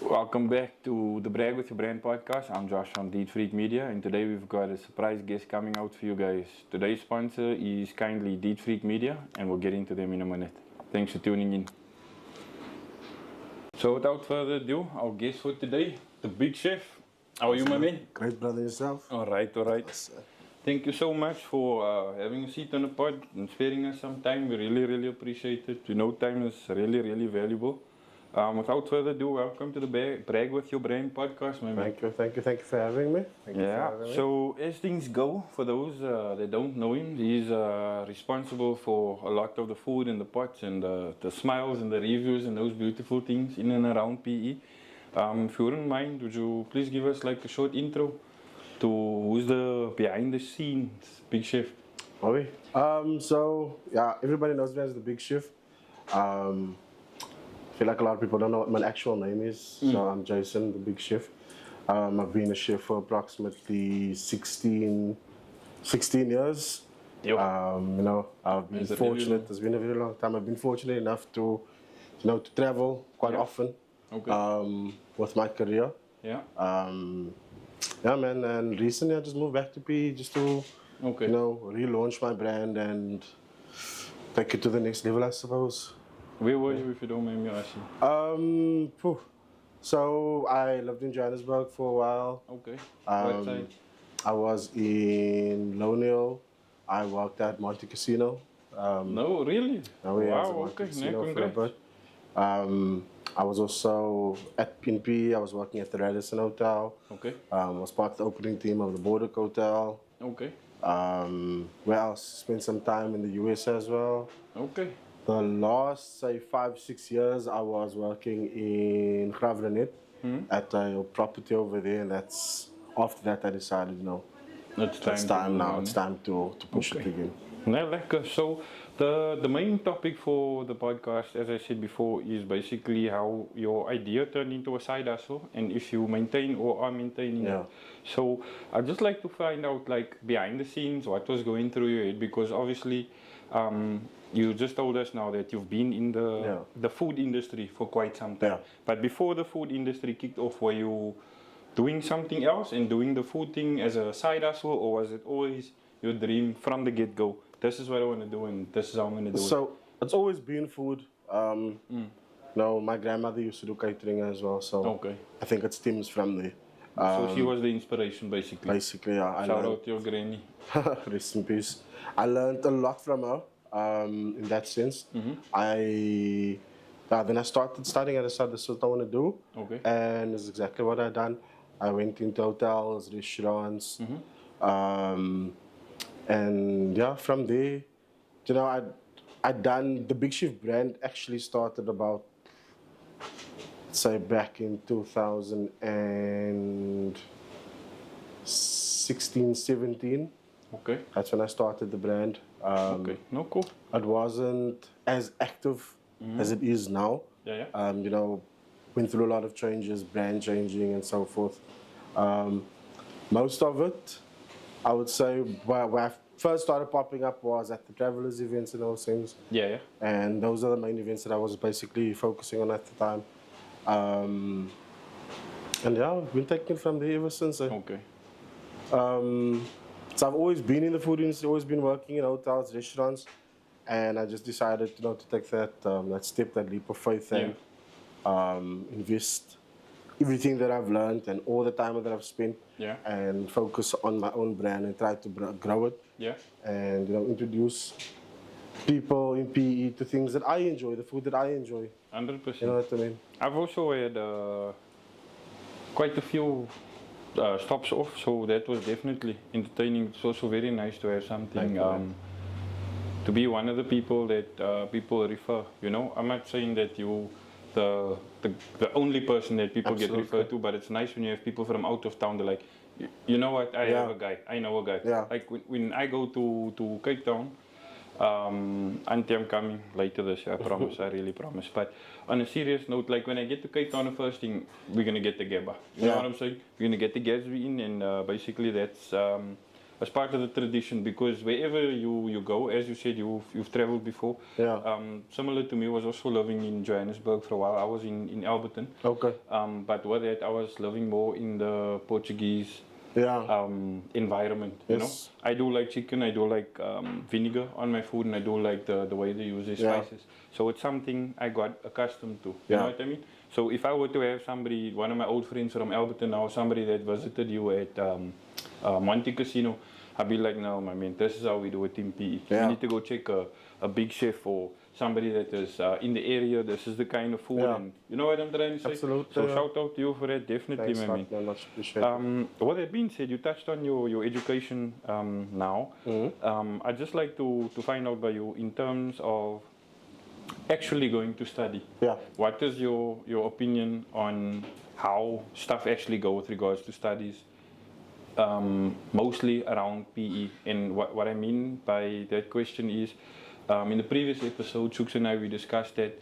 Welcome back to the Brag with Your Brand podcast. I'm Josh from Deed Freak Media, and today we've got a surprise guest coming out for you guys. Today's sponsor is kindly Deed Freak Media, and we'll get into them in a minute. Thanks for tuning in. So without further ado, our guest for today, the Big Chef. How are you, my man? Great, brother, yourself. All right. Thank you so much for having a seat on the pod and sparing us some time. We really appreciate it. We know time is really valuable. Without further ado, welcome to the Brag with Your Brand podcast, my man. Thank you for having me. So as things go, for those that don't know him, he's responsible for a lot of the food and the pots and the smiles and the reviews and those beautiful things in and around PE. If you wouldn't mind, would you please give us like a short intro to who's the behind the scenes Big Chef? Okay. Everybody knows me as the Big Chef. I feel like a lot of people don't know what my actual name is. So I'm Jason, the Big Chef. I've been a chef for approximately 16 years. I've been fortunate. It's been a very long time. I've been fortunate enough to travel quite often. With my career. And recently I just moved back to PE just to, relaunch my brand and take it to the next level, I suppose. Where were you, if you don't mind me asking? So I lived in Johannesburg for a while. Okay. What side? I was in Loneel. I worked at Monte Casino. No, really? Wow, okay. Congrats. I was also at PNP. I was working at the Radisson Hotel. Okay. I was part of the opening team of the Border Hotel. Okay. Where else? Spent some time in the US as well. Okay. The last, 5-6 years, I was working in Graafrenet at a property over there, and after that I decided, it's time now. It's time to push it again. So the main topic for the podcast, as I said before, is basically how your idea turned into a side hustle, and if you maintain or are maintaining it. So I'd just like to find out, like, behind the scenes, what was going through your head, because obviously you just told us now that you've been in the food industry for quite some time. But before the food industry kicked off, were you doing something else and doing the food thing as a side hustle, or was it always your dream from the get-go? This is what I want to do, and this is how I'm going to do it. So it's always been food. My grandmother used to do catering as well, so I think it stems from there. So she was the inspiration, basically. Basically, yeah. Shout out to your granny. Rest in peace. I learned a lot from her. In that sense, then I started studying and I decided this is what I want to do. And it's exactly what I done. I went into hotels, restaurants, and from there, I done the Big Chef brand. Actually started about, back in 2016, 17. Okay. That's when I started the brand. Cool. It wasn't as active as it is now. Went through a lot of changes, brand changing and so forth. Most of it, I would say, where I first started popping up was at the travelers events and those things. And those are the main events that I was basically focusing on at the time. I've been taking it from there ever since. So I've always been in the food industry, always been working in hotels, restaurants, and I just decided, to take that step, that leap of faith, and invest everything that I've learned and all the time that I've spent, and focus on my own brand and try to grow it, and introduce people in PE to things that I enjoy, the food that I enjoy. 100%. You know what I mean? I've also had quite a few stops off, so that was definitely entertaining. It's also very nice to have something to be one of the people that people refer. I'm not saying that you the only person that people get referred to, but it's nice when you have people from out of town. They're like, you know what, I have a guy, I know a guy. Like when I go to Cape Town, Auntie, I'm coming later this year, I promise, I really promise. But on a serious note, like when I get to Cape Town, the first thing, we're going to get the Gabba. You know what I'm saying? We're going to get the Gatsby in, and basically that's as part of the tradition, because wherever you go, as you said, you've traveled before. Yeah. Similar to me, was also living in Johannesburg for a while. I was in Alberton. Okay. But with that, I was living more in the Portuguese environment. You know, I do like chicken. I do like vinegar on my food, and I do like the way they use their spices. So it's something I got accustomed to. You know what I mean? So if I were to have somebody, one of my old friends from Alberton, or somebody that visited you at Monte Casino, I'd be like, no, my man, this is how we do it in PE. You need to go check a big chef or somebody that is in the area. This is the kind of food, and you know what I'm trying to say. Absolutely. So shout out to you for that, definitely, Thanks, my man. man. Much appreciated. What that being said, you touched on your education now. I'd just like to find out by you in terms of actually going to study. Yeah. What is your opinion on how stuff actually go with regards to studies? Mostly around PE, and what I mean by that question is, in the previous episode, Chooks and I, we discussed that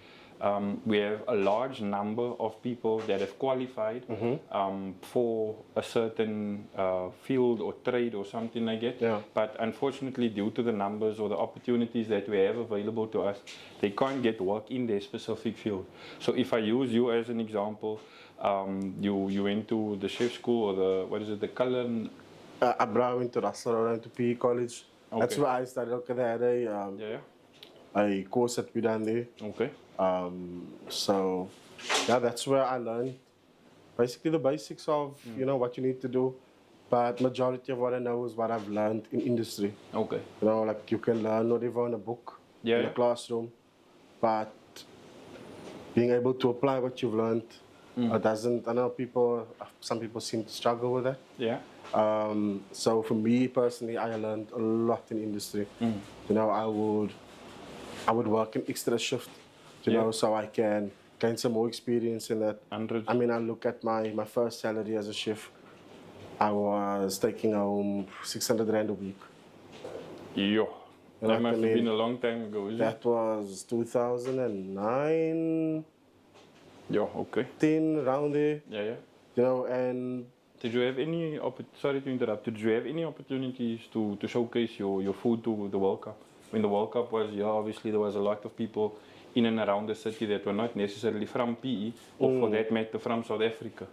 we have a large number of people that have qualified for a certain field or trade or something like that. But unfortunately, due to the numbers or the opportunities that we have available to us, they can't get work in their specific field. So if I use you as an example, you went to the chef school or the color. I went to Russell, I went to PE college. That's where I started. Okay, they had a course that we done there. Okay. So yeah, that's where I learned basically the basics of what you need to do. But majority of what I know is what I've learned in industry. Okay. You know, like you can learn whatever in a book, in a classroom, but being able to apply what you've learned doesn't. I know some people seem to struggle with that. Yeah. So for me personally, I learned a lot in industry. You know, I would work an extra shift, you know, so I can gain some more experience in that. I mean, I look at my first salary as a chef. I was taking home 600 Rand a week. Yo, that must have been a long time ago, isn't it? That was 2009. Yo, okay. 10, around there. Yeah. You know, and did you have any, sorry to interrupt, did you have any opportunities to showcase your food to the World Cup? When the World Cup was, obviously there was a lot of people in and around the city that were not necessarily from PE, or for that matter from South Africa.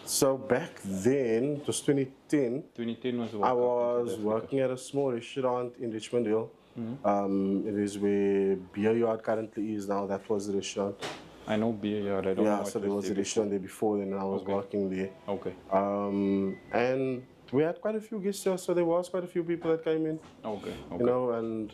So back then, it was 2010. 2010 was the I World Cup. was working at a small restaurant in Richmond Hill. It is where Beer Yard currently is now. That was the restaurant. I know Beer Yard. I don't know. So there was a restaurant there before, and I was working there. Okay. And we had quite a few guests there, so there was quite a few people that came in. Okay. You know, and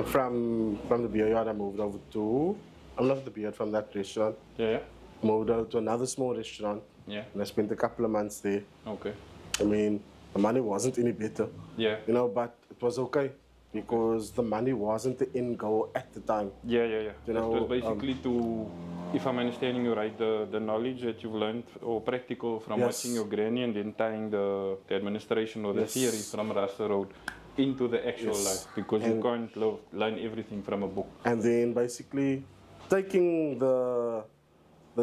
from the Beer Yard, I moved over to, I'm not the beer from that restaurant. Yeah. Moved over to another small restaurant. Yeah. And I spent a couple of months there. Okay. I mean, the money wasn't any better. Yeah. You know, but it was okay because the money wasn't the end goal at the time. Yeah. You know, it was basically to, if I'm understanding you right, the knowledge that you've learned or practical from watching your granny and then tying the administration or the theory from Rasta Road into the actual life, because you can't learn everything from a book. And then basically taking the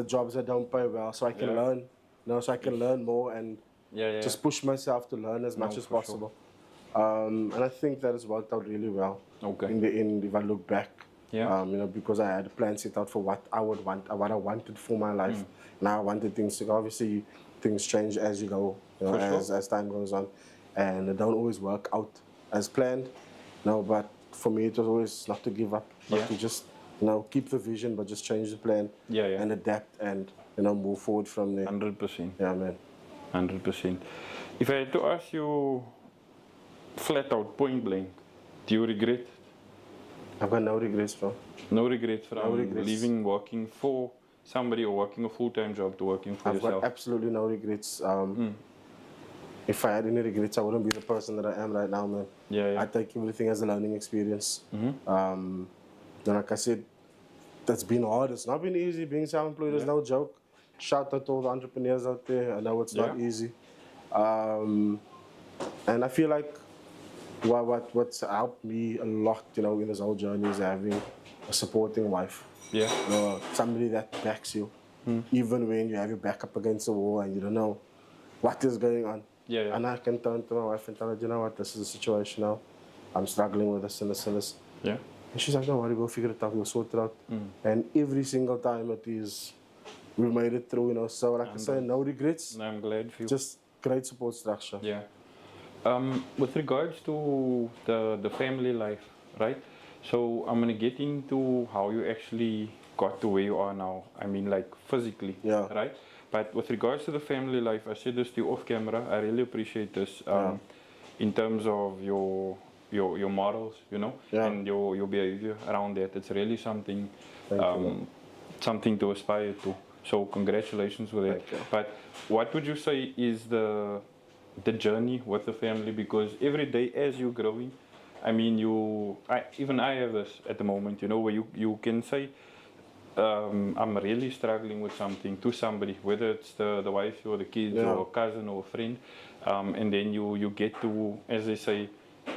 jobs that don't pay well so I can learn, you know, so I can learn more and just push myself to learn as much as possible. Sure. And I think that has worked out really well. Okay. In the end, if I look back, you know, because I had a plan set out for what I would want, what I wanted for my life. Now I wanted things to go. Obviously, things change as you go, you know, as time goes on, and they don't always work out as planned. No, but for me, it was always not to give up, but to just, you know, keep the vision, but just change the plan and adapt and, you know, move forward from there. 100%. Yeah, man. 100%. If I had to ask you flat out, point blank, do you regret? I've got no regrets, bro. No regrets from leaving working for somebody or working a full-time job to working for yourself? I've got absolutely no regrets. If I had any regrets, I wouldn't be the person that I am right now, man. I take everything as a learning experience. And like I said, that's been hard. It's not been easy. Being self-employed is no joke. Shout out to all the entrepreneurs out there. I know it's not easy. And I feel like what's helped me a lot, you know, in this whole journey is having a supporting wife. You know, somebody that backs you, even when you have your back up against the wall and you don't know what is going on. Yeah, yeah. And I can turn to my wife and tell her, you know what, this is the situation now. I'm struggling with this and this and this. Yeah. And she's like, don't worry, we'll figure it out, we'll sort it out. And every single time it is, we made it through, you know. So like I say, no regrets. I'm glad for you. Just great support structure. Yeah. With regards to the family life, right? So I'm gonna get into how you actually got to where you are now. I mean, like physically, Yeah. right? But with regards to the family life, I said this to you off camera. I really appreciate this. In terms of your morals, you know, Yeah. and your behavior around that. It's really something, Thank you, man. something to aspire to. So congratulations with that. Thank you. But what would you say is the journey with the family? Because every day as you're growing, I mean, even I have this at the moment, you know, where you can say, I'm really struggling with something to somebody, whether it's the wife or the kids Yeah. or a cousin or a friend, and then you get to, as they say,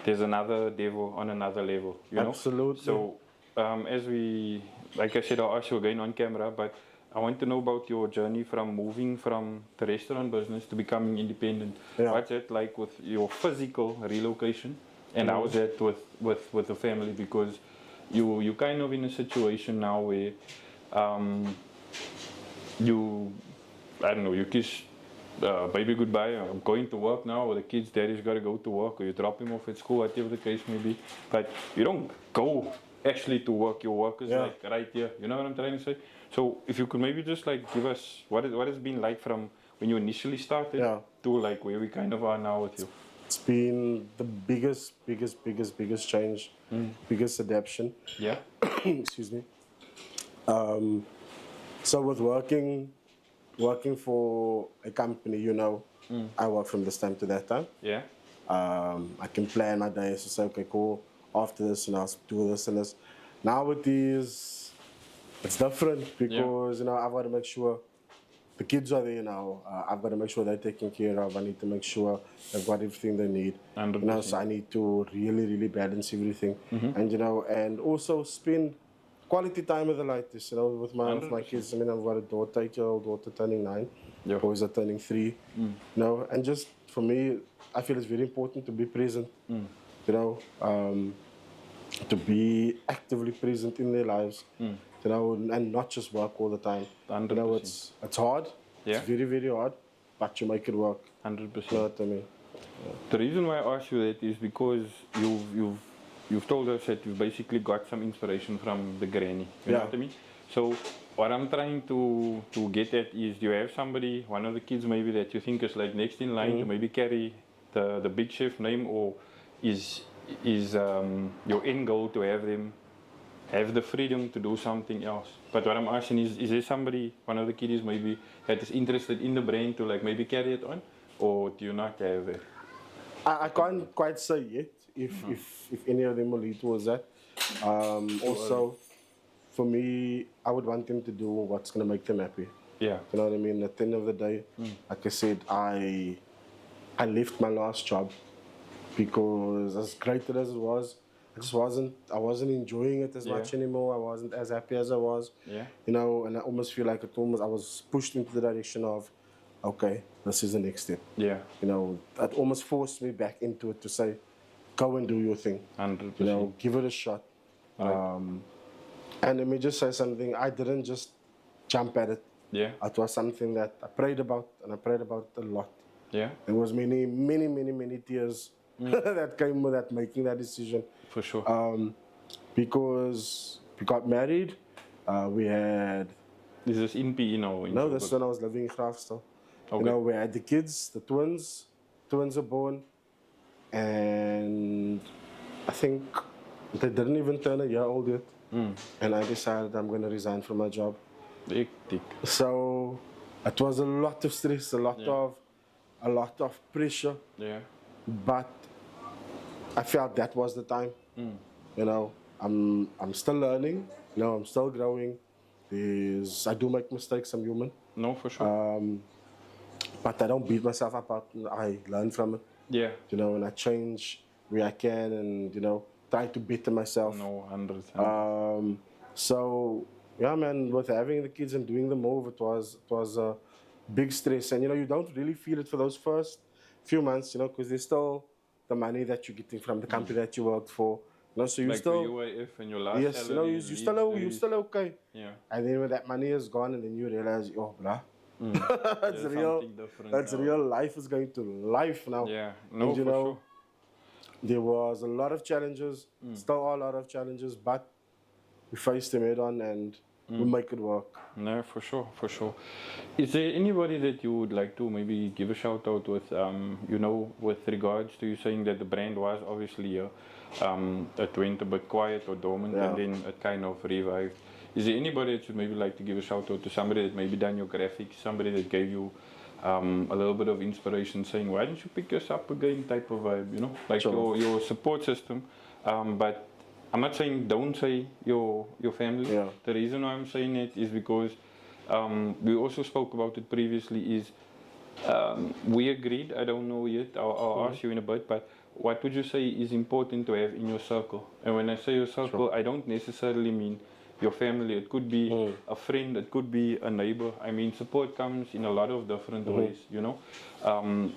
there's another devil on another level, you know. Absolutely. So as we, like I said, I'll ask you again on camera, but I want to know about your journey from moving from the restaurant business to becoming independent. Yeah. What's that like with your physical relocation, and how's that with the family? Because you kind of in a situation now where you, I don't know, you kiss baby goodbye, I'm going to work now, or the kid's daddy's got to go to work, or you drop him off at school, whatever the case may be. But you don't go actually to work, your work is like right here, you know what I'm trying to say? So if you could maybe just like give us what it's been like from when you initially started to like where we kind of are now with you. It's been the biggest change, biggest adaptation. Yeah. Excuse me. So with working for a company, you know, I work from this time to that time. Yeah. I can plan my days to say, okay, cool, after this and I'll do this and this. Nowadays, it's different because, you know, I've got to make sure the kids are there now. I've got to make sure they're taken care of. I need to make sure they've got everything they need. 100%. You know, so I need to really balance everything. And, you know, and also spend quality time with the lightest, you know, with my kids. I mean, I've got a daughter, 8-year-old daughter turning 9. Yeah. Boys are turning 3. You know, and just for me, I feel it's very important to be present. You know, to be actively present in their lives. You know, and not just work all the time. 100%. You know, it's hard. Yeah. It's very hard, but you make it work. 100%. You know what I mean? The reason why I asked you that is because you've told us that you've basically got some inspiration from the granny. You know what I mean? So what I'm trying to get at is, do you have somebody, one of the kids maybe that you think is like next in line to maybe carry the big chef name, or is your end goal to have them have the freedom to do something else? But what I'm asking is there somebody, one of the kiddies maybe, that is interested in the brand to like maybe carry it on, or do you not have it? I can't quite say yet if any of them will lead towards that. Also, for me, I would want them to do what's going to make them happy. Yeah. You know what I mean? At the end of the day, like I said, I left my last job because as great as it was, I wasn't enjoying it as much anymore. I wasn't as happy as I was. Yeah. You know, and I almost feel like I was pushed into the direction of, okay, this is the next step. Yeah. You know, that almost forced me back into it to say, go and do your thing. 100%. You know, give it a shot. Right. And let me just say something. I didn't just jump at it. Yeah. It was something that I prayed about, and I prayed about a lot. Yeah. There was many tears that came with that, making that decision. For sure. Because we got married, we had... Is this in PE now? No, this when I was living in Graafstal. Okay. You know, we had the kids, the twins. Twins are born. And I think they didn't even turn a year old yet. And I decided I'm going to resign from my job. Hectic. So it was a lot of stress, a lot of pressure. Yeah. But I felt that was the time. You know, I'm still learning. You know, I'm still growing. I do make mistakes. I'm human. No, for sure. But I don't beat myself up. I learn from it. Yeah. You know, and I change where I can, and you know, try to better myself. No, 100%. So yeah, man, with having the kids and doing the move, it was a big stress, and you know, you don't really feel it for those few months, you know, because there's still the money that you're getting from the company that you worked for. You know, so you like still your UIF and your last yes, you know, salary. you you still okay. Yeah. And then when that money is gone, and then you realize, oh, bruh, that's There's real. something different That's now. real. Life is going to life now. Yeah, no, And you for know, sure. there was a lot of challenges, still are a lot of challenges, but we faced them head on and we make it work. No, for sure, for sure. Is there anybody that you would like to maybe give a shout out with, you know, with regards to you saying that the brand was obviously, it went a bit quiet or dormant and then it kind of revived. Is there anybody that you'd maybe like to give a shout out to? Somebody that maybe done your graphics, somebody that gave you a little bit of inspiration saying, why don't you pick this up again type of vibe, you know, like your support system. But I'm not saying don't say your family. Yeah. The reason why I'm saying it is because we also spoke about it previously is we agreed, I don't know yet, I'll ask you in a bit, but what would you say is important to have in your circle? And when I say your circle, I don't necessarily mean your family. It could be a friend, it could be a neighbor. I mean, support comes in a lot of different ways, you know.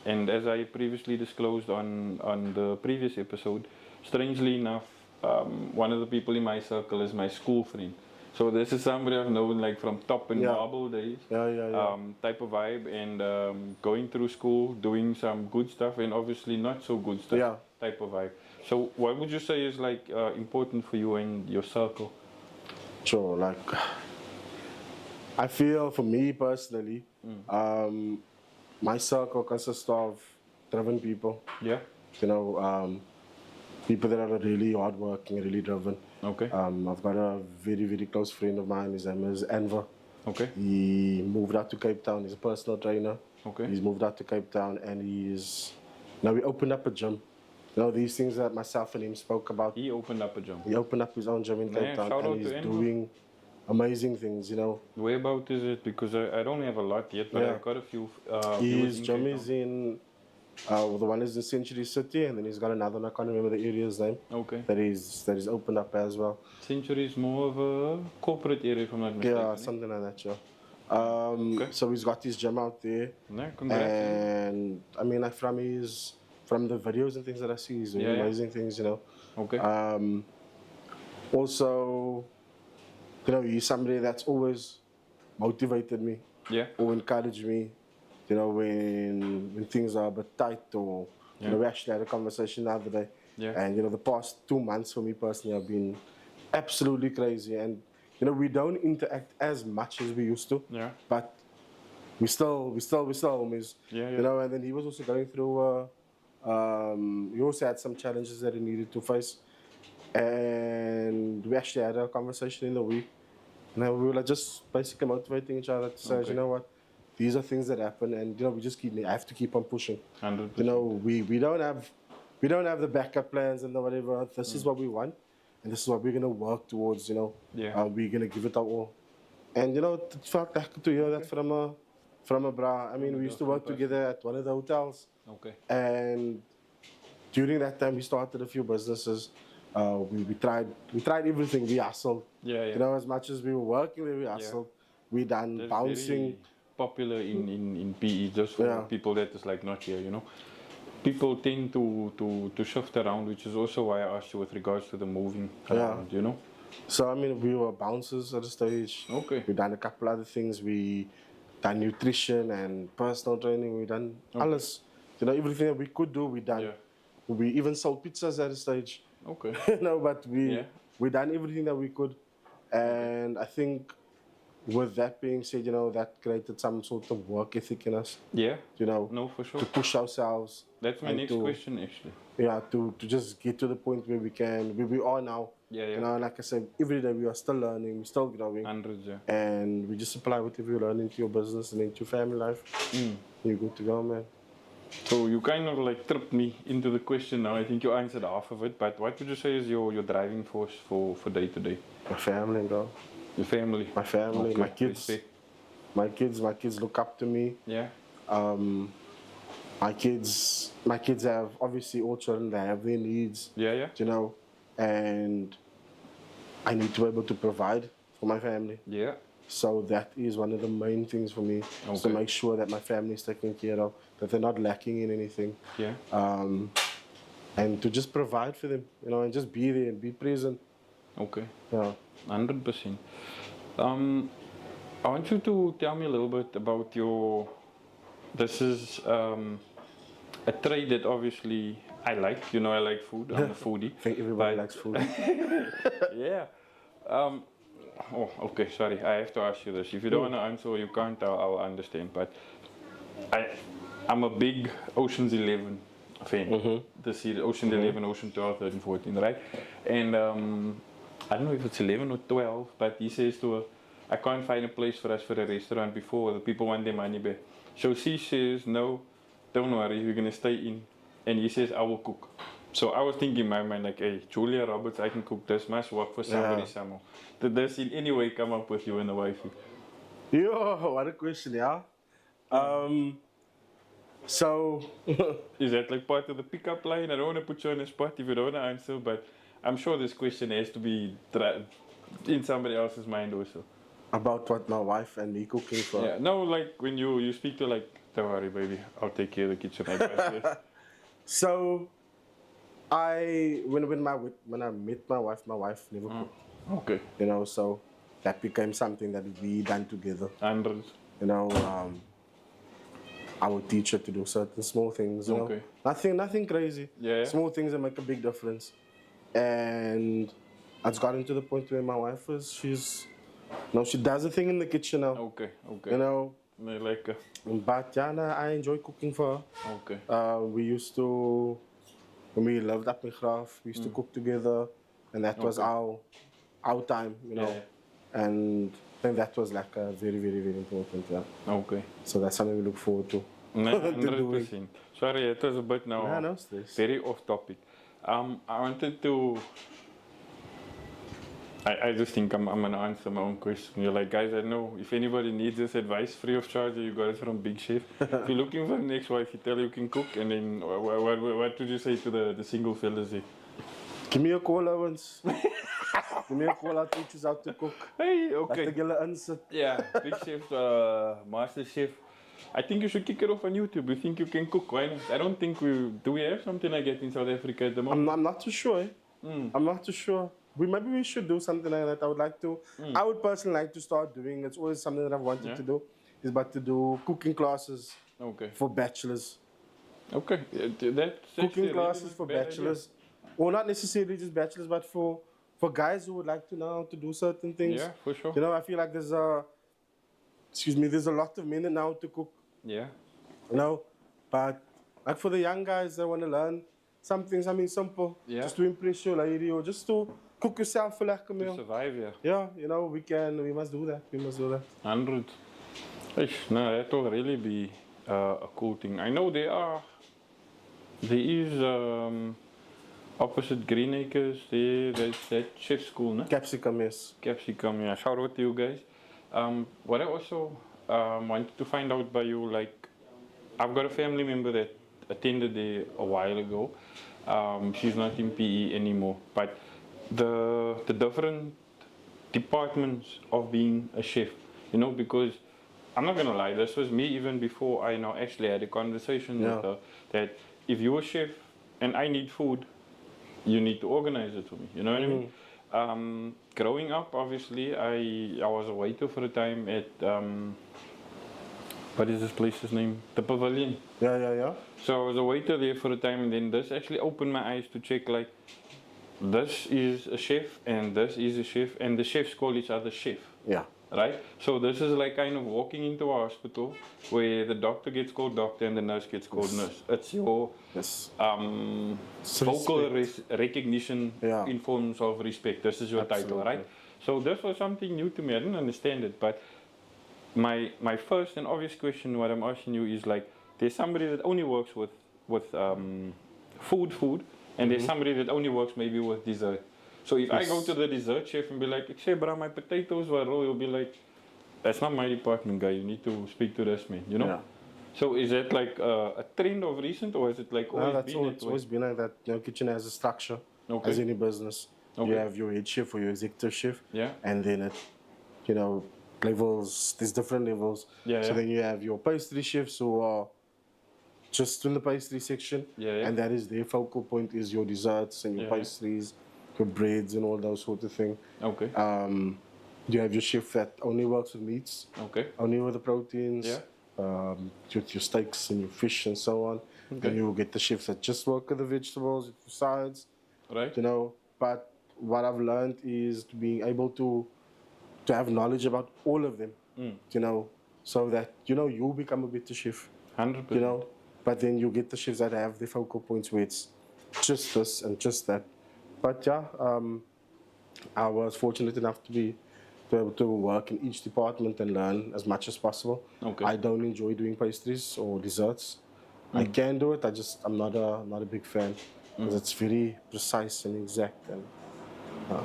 And as I previously disclosed on the previous episode, strangely enough, one of the people in my circle is my school friend. So this is somebody I've known like from top and marble days, type of vibe, and going through school, doing some good stuff and obviously not so good stuff, type of vibe. So what would you say is like important for you and your circle? Sure, like I feel for me personally, my circle consists of driven people. Yeah. You know, people that are really hardworking, really driven. Okay. I've got a very, very close friend of mine. His name is Enver. Okay. He moved out to Cape Town. He's a personal trainer. Okay. He's moved out to Cape Town and now we opened up a gym. You know, these things that myself and him spoke about. He opened up a gym. He opened up his own gym in Cape Town and he's doing amazing things, you know. Whereabout is it? Because I don't have a lot yet, but I've got a few. His gym is in, the one is in Century City, and then he's got another one, I can't remember the area's name. Okay. That is opened up as well. Century is more of a corporate area, if I'm not mistaken. Yeah, something like that, yeah. So he's got his gym out there. Yeah, congrats. And I mean, like from the videos and things that I see, he's doing amazing things, you know. Okay. Also, you know, he's somebody that's always motivated me. Yeah. Or encouraged me, you know, when things are a bit tight or, you know, we actually had a conversation the other day. Yeah. And, you know, the past 2 months for me personally have been absolutely crazy. And, you know, we don't interact as much as we used to. Yeah. But we still homies. Yeah, yeah. You know, and then he was also going through, he also had some challenges that he needed to face. And we actually had a conversation in the week. And we were like just basically motivating each other to say, you know what, these are things that happen, and you know I have to keep on pushing. 100%. You know, we don't have the backup plans and the whatever. This is what we want, and this is what we're gonna work towards. You know, we're gonna give it our all. And you know, it felt like to hear that from a bra. I mean, we used to work together at one of the hotels. Okay. And during that time, we started a few businesses. We tried everything. We hustled. Yeah, yeah. You know, as much as we were working, we hustled. We done That's bouncing. Very popular in PE, just for people that is like not here, you know. People tend to shift around, which is also why I asked you with regards to the moving around, you know. So I mean, we were bouncers at the stage. Okay. We done a couple other things. We done nutrition and personal training. We done alles. You know, everything that we could do, we done. Yeah. We even sold pizzas at the stage. Okay. You know, but we done everything that we could, and I think with that being said, you know, that created some sort of work ethic in us. Yeah. You know, no, for sure. To push ourselves. That's my next question, actually. Yeah, to just get to the point where we are now. Yeah, yeah. You know, like I said, every day we are still learning, we're still growing. Hundreds, yeah. And we just apply whatever you learn into your business and into your family life. You're good to go, man. So you kind of like tripped me into the question now. I think you answered half of it, but what would you say is your driving force for day to day? My family, bro. Your family? My family, okay. my kids. My kids look up to me. Yeah. My kids have obviously all children, they have their needs. Yeah, yeah. You know, and I need to be able to provide for my family. Yeah. So that is one of the main things for me, is to make sure that my family is taken care of, that they're not lacking in anything. Yeah. And to just provide for them, and just be there and be present. Okay. Yeah. 100%. I want you to tell me a little bit about this is a trade that obviously I like. I like food. I'm a foodie. I think everybody likes food. Yeah. Oh, okay, sorry. I have to ask you this. If you don't want to answer or you can't, I'll understand. But I'm a big Ocean's 11 fan. This year, Ocean 11, Ocean 12, 13, 14, right? And I don't know if it's 11 or 12, but he says to her, I can't find a place for us for a restaurant before the people want their money back. So she says, no, don't worry, we're going to stay in. And he says, I will cook. So I was thinking in my mind, like, hey, Julia Roberts, I can cook this, must work for somebody somehow. Did this in any way come up with you and the wifey? Yo, what a question, yeah? So... Is that like part of the pickup line? I don't want to put you on the spot if you don't want to answer, but I'm sure this question has to be in somebody else's mind also. About what, my wife and me cooking for? Yeah, no, like when you speak to like, don't worry baby, I'll take care of the kitchen. I got this. So, when I met my wife never cooked. Okay. So that became something that we done together. Hundreds. I would teach her to do certain small things. Okay. Nothing crazy. Yeah. Small things that make a big difference. And it's gotten to the point where my wife she does a thing in the kitchen now. Okay. Like. But yeah, I enjoy cooking for her. Okay. We used to, when we lived up in Graaf, we used to cook together, and that was our time, Yeah. And I think that was like very, very, very important. Yeah. Okay. So that's something we look forward to. 100%. Sorry, it was a bit now. No stress. Very off topic. I wanted to. I just think I'm gonna answer my own question. You're like, guys, I know if anybody needs this advice free of charge, you got it from Big Chef. If you're looking for an ex-wife, you tell you can cook, and then what would you say to the single fellas here? Give me a call, Owens. Give me a call, I'll teach you how to cook. Hey, okay. Laat ek julle insit. Yeah, Big Chef, Master Chef. I think you should kick it off on YouTube. You think you can cook? Why not? I don't think do we have something like that in South Africa at the moment? I'm not too sure. I'm not too sure. Maybe we should do something like that. I would personally like to start doing. It's always something that I've wanted to do. To do cooking classes. Okay. For bachelors. Okay. That's cooking classes for bachelors. Or not necessarily just bachelors, but for guys who would like to know how to do certain things. Yeah, for sure. I feel like there's a lot of men that know how to cook. Yeah. But like for the young guys that want to learn something simple. Yeah. Just to impress your lady or just to cook yourself a lekker meal. To survive, yeah. Yeah, we must do that. 100. No, that will really be a cool thing. I know there is opposite Green Acres, there's that chef school, no? Capsicum, yes. Capsicum, yeah. Shout out to you guys. What I also wanted to find out by you, like, I've got a family member that attended there a while ago. She's not in PE anymore, but the different departments of being a chef, because I'm not gonna lie, this was me even before I now actually had a conversation with her, that if you're a chef and I need food, you need to organize it for me, you know what I mean? Growing up, obviously, I was a waiter for a time at, what is this place's name? The Pavilion. Yeah. So I was a waiter there for a time, and then this actually opened my eyes to check, like, this is a chef, and this is a chef, and the chefs call each other chef. Yeah. Right? So this is like kind of walking into a hospital where the doctor gets called doctor and the nurse gets called nurse. It's your vocal recognition in forms of respect. This is your title, right? So this was something new to me. I didn't understand it, but my first and obvious question, what I'm asking you, is like, there's somebody that only works with food, and there's somebody that only works maybe with dessert. So if I go to the dessert chef and be like, "Say, bro, my potatoes were raw," he'll be like, "That's not my department, guy. You need to speak to this man." Yeah. So is that like a trend of recent, or is it like always been? It's always been like that. Kitchen has a structure, okay, as any business. Okay. You have your head chef or your executive chef, yeah, and then levels. There's different levels. Yeah, So yeah. then you have your pastry chefs who are just in the pastry section, Yeah, yeah. and that is their focal point is your desserts and your Yeah, yeah. pastries, your breads and all those sort of thing. Okay. You have your chef that only works with meats, Okay. only with the proteins, Yeah. your steaks and your fish and so on. Okay. And you get the chefs that just work with the vegetables, with the sides, Right. you know. But what I've learned is to being able to have knowledge about all of them, you know, so that you become a better chef, 100%. But then you get the chefs that have the focal points where it's just this and just that. But yeah, I was fortunate enough to be able to work in each department and learn as much as possible. Okay. I don't enjoy doing pastries or desserts. I can do it. I'm not a big fan because it's very precise and exact, and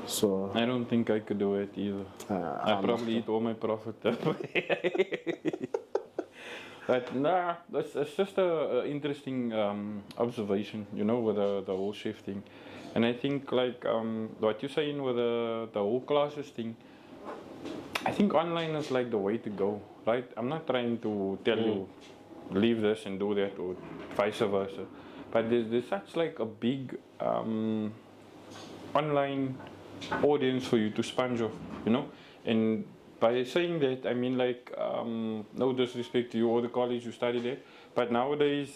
so I don't think I could do it either. I I'm probably not. eat all my profit that way. But nah, that's just a interesting observation, with the whole shift thing. And I think like what you're saying with the whole classes thing, I think online is like the way to go, right? I'm not trying to tell you leave this and do that or vice versa, but there's such like a big online audience for you to sponge off, and by saying that I mean like no disrespect to you or the college you studied at, but nowadays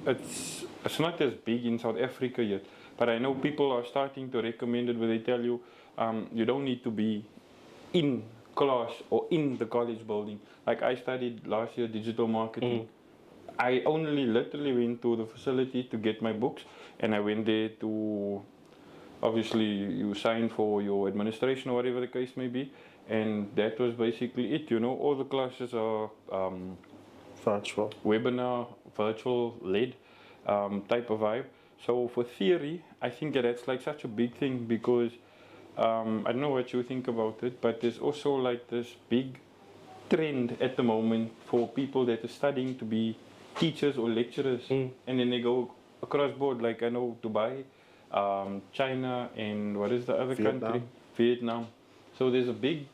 it's not as big in South Africa yet, but I know people are starting to recommend it where they tell you you don't need to be in class or in the college building. Like I studied last year digital marketing. I only literally went to the facility to get my books, and I went there to obviously you sign for your administration or whatever the case may be, and that was basically it. All the classes are Virtual. webinar, virtual led type of vibe. So for theory, I think that's like such a big thing because I don't know what you think about it, but there's also like this big trend at the moment for people that are studying to be teachers or lecturers, and then they go across board. Like I know Dubai, China, and what is the other country? Vietnam. Vietnam. So there's a big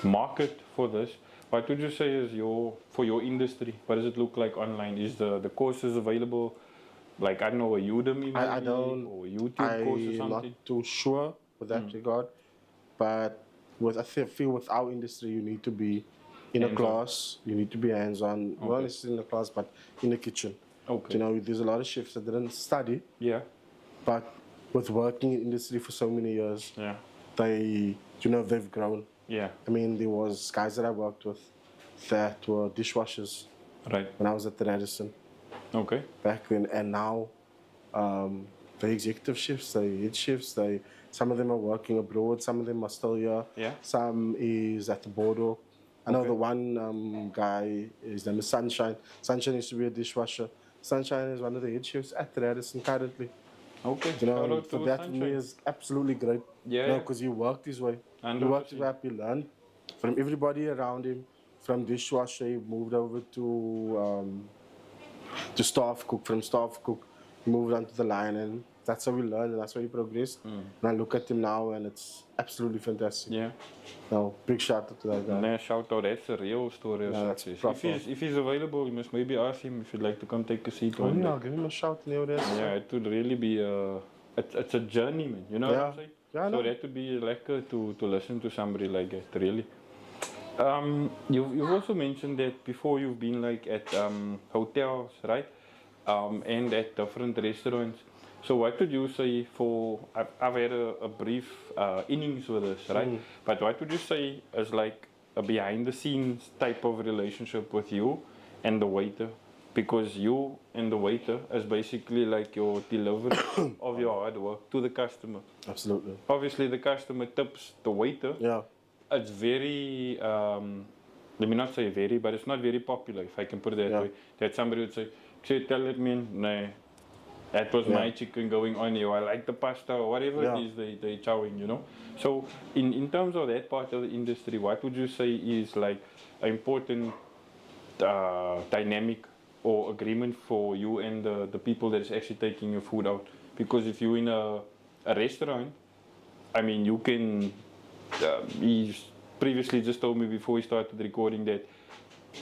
market for this. What would you say is for your industry? What does it look like online? Is the courses available? Like I don't know, a Udemy I maybe don't. or a YouTube course or I'm not something. too sure with that regard, but feel with our industry, you need to be in a Hands on. class. You need to be hands on, not Okay. necessarily in a class, but in the kitchen. Okay. There's a lot of chefs that didn't study, Yeah. but with working in industry for so many years, Yeah. they've grown. Yeah. I mean, there was guys that I worked with that were dishwashers Right. when I was at the Radisson Okay. back then, and now the executive chefs, the head chefs, some of them are working abroad, some of them are still here, Yeah. some is at the border. I know Okay. the one guy, his name is Sunshine. Sunshine used to be a dishwasher. Sunshine is one of the head chefs at the Radisson currently. Okay. And Shout out for to that for me Sunshine. is absolutely great. Yeah. Because he worked his way. He 100%. worked his way up. He learned from everybody around him. From dishwasher, he moved over to staff cook. From staff cook, he moved on to the line, and that's how we learned, and that's how he progressed. And I look at him now, and it's absolutely fantastic. Yeah. No, big shout out to that guy. Nah, shout out. That's a real story of Yeah, that's success. proper. If he's available, you must maybe ask him if you'd like to come take a seat. Oh one yeah, day. I'll give him a shout nowadays. Yeah, it would really be it's a journey, man. You know what I'm saying? Yeah, I So know. that would be lekker to listen to somebody like that, really. You've also mentioned that before you've been like at hotels, right? And at different restaurants. So what would you say for, I've had a brief innings with this, right? But what would you say is like a behind the scenes type of relationship with you and the waiter? Because you and the waiter is basically like your delivery of your hard work to the customer. Absolutely. Obviously the customer tips the waiter. Yeah. It's very, let me not say very, but it's not very popular, if I can put it that way. That somebody would say, tell it, man, nah, that was my chicken going on here. I like the pasta or whatever it is they chowing, So in terms of that part of the industry, what would you say is like an important dynamic or agreement for you and the people that is actually taking your food out? Because if you're in a restaurant, I mean, you can He's previously just told me before we started recording that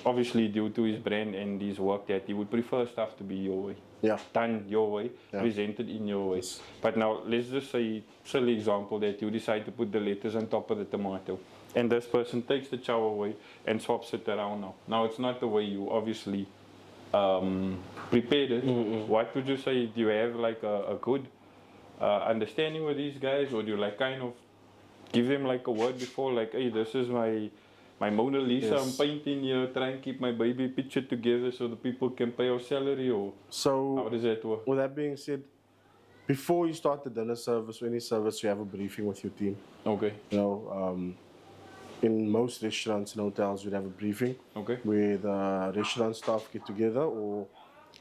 obviously due to his brand and his work that he would prefer stuff to be your way. Yeah. Done your way, Yeah. presented in your way. Yes. But now let's just say, silly example, that you decide to put the lettuce on top of the tomato. And this person takes the chow away and swaps it around now. Now it's not the way you obviously prepared it. What would you say? Do you have like a good understanding with these guys, or do you like kind of give them like a word before, like, hey, this is my Mona Lisa, I'm painting here, try and keep my baby picture together so the people can pay our salary, or how does that work? With that being said, before you start the dinner service or any service, you have a briefing with your team. Okay. You know, in most restaurants and hotels, you'd have a briefing where the restaurant staff get together or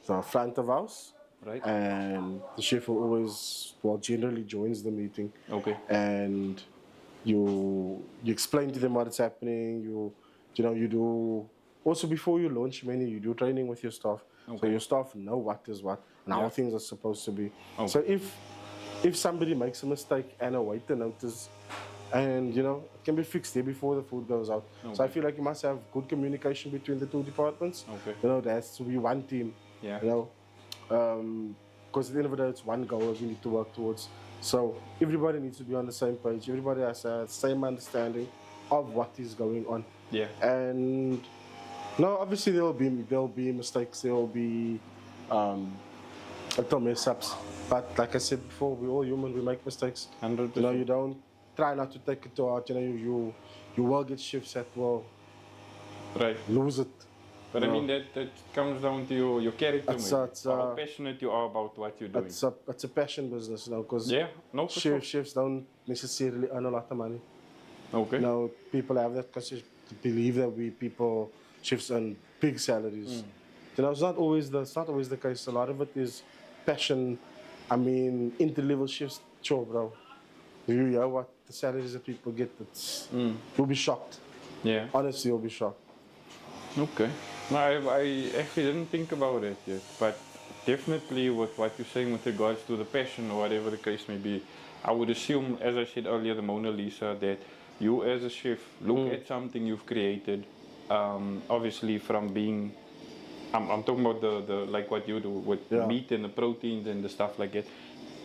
the front of house. Right. And the chef will always, well, generally joins the meeting. Okay. And you explain to them what's happening. You do also before you launch menu, you do training with your staff, so your staff know what is what and how things are supposed to be. So if somebody makes a mistake and a waiter notices, and it can be fixed there before the food goes out. So I feel like you must have good communication between the two departments. There has to be one team. Yeah. Because at the end of the day, it's one goal that we need to work towards. So everybody needs to be on the same page. Everybody has a same understanding of what is going on. Yeah. And no, obviously there'll be mistakes. There'll be little mess ups. But like I said before, we're all human. We make mistakes. 100%. You don't try not to take it to heart. You will get shifts that will lose it. But I mean, that comes down to your character, how passionate you are about what you're doing. It's a passion business, because chefs don't necessarily earn a lot of money. Okay. People have that concept to believe that chefs earn big salaries. It's not always the case. A lot of it is passion. I mean, entry-level chefs, sure, bro. You hear what the salaries that people get, you'll be shocked. Yeah. Honestly, you'll be shocked. Okay. No, I actually didn't think about it yet, but definitely with what you're saying with regards to the passion or whatever the case may be, I would assume, as I said earlier, the Mona Lisa, that you as a chef look at something you've created, obviously from being, I'm talking about the like what you do with the meat and the proteins and the stuff like that.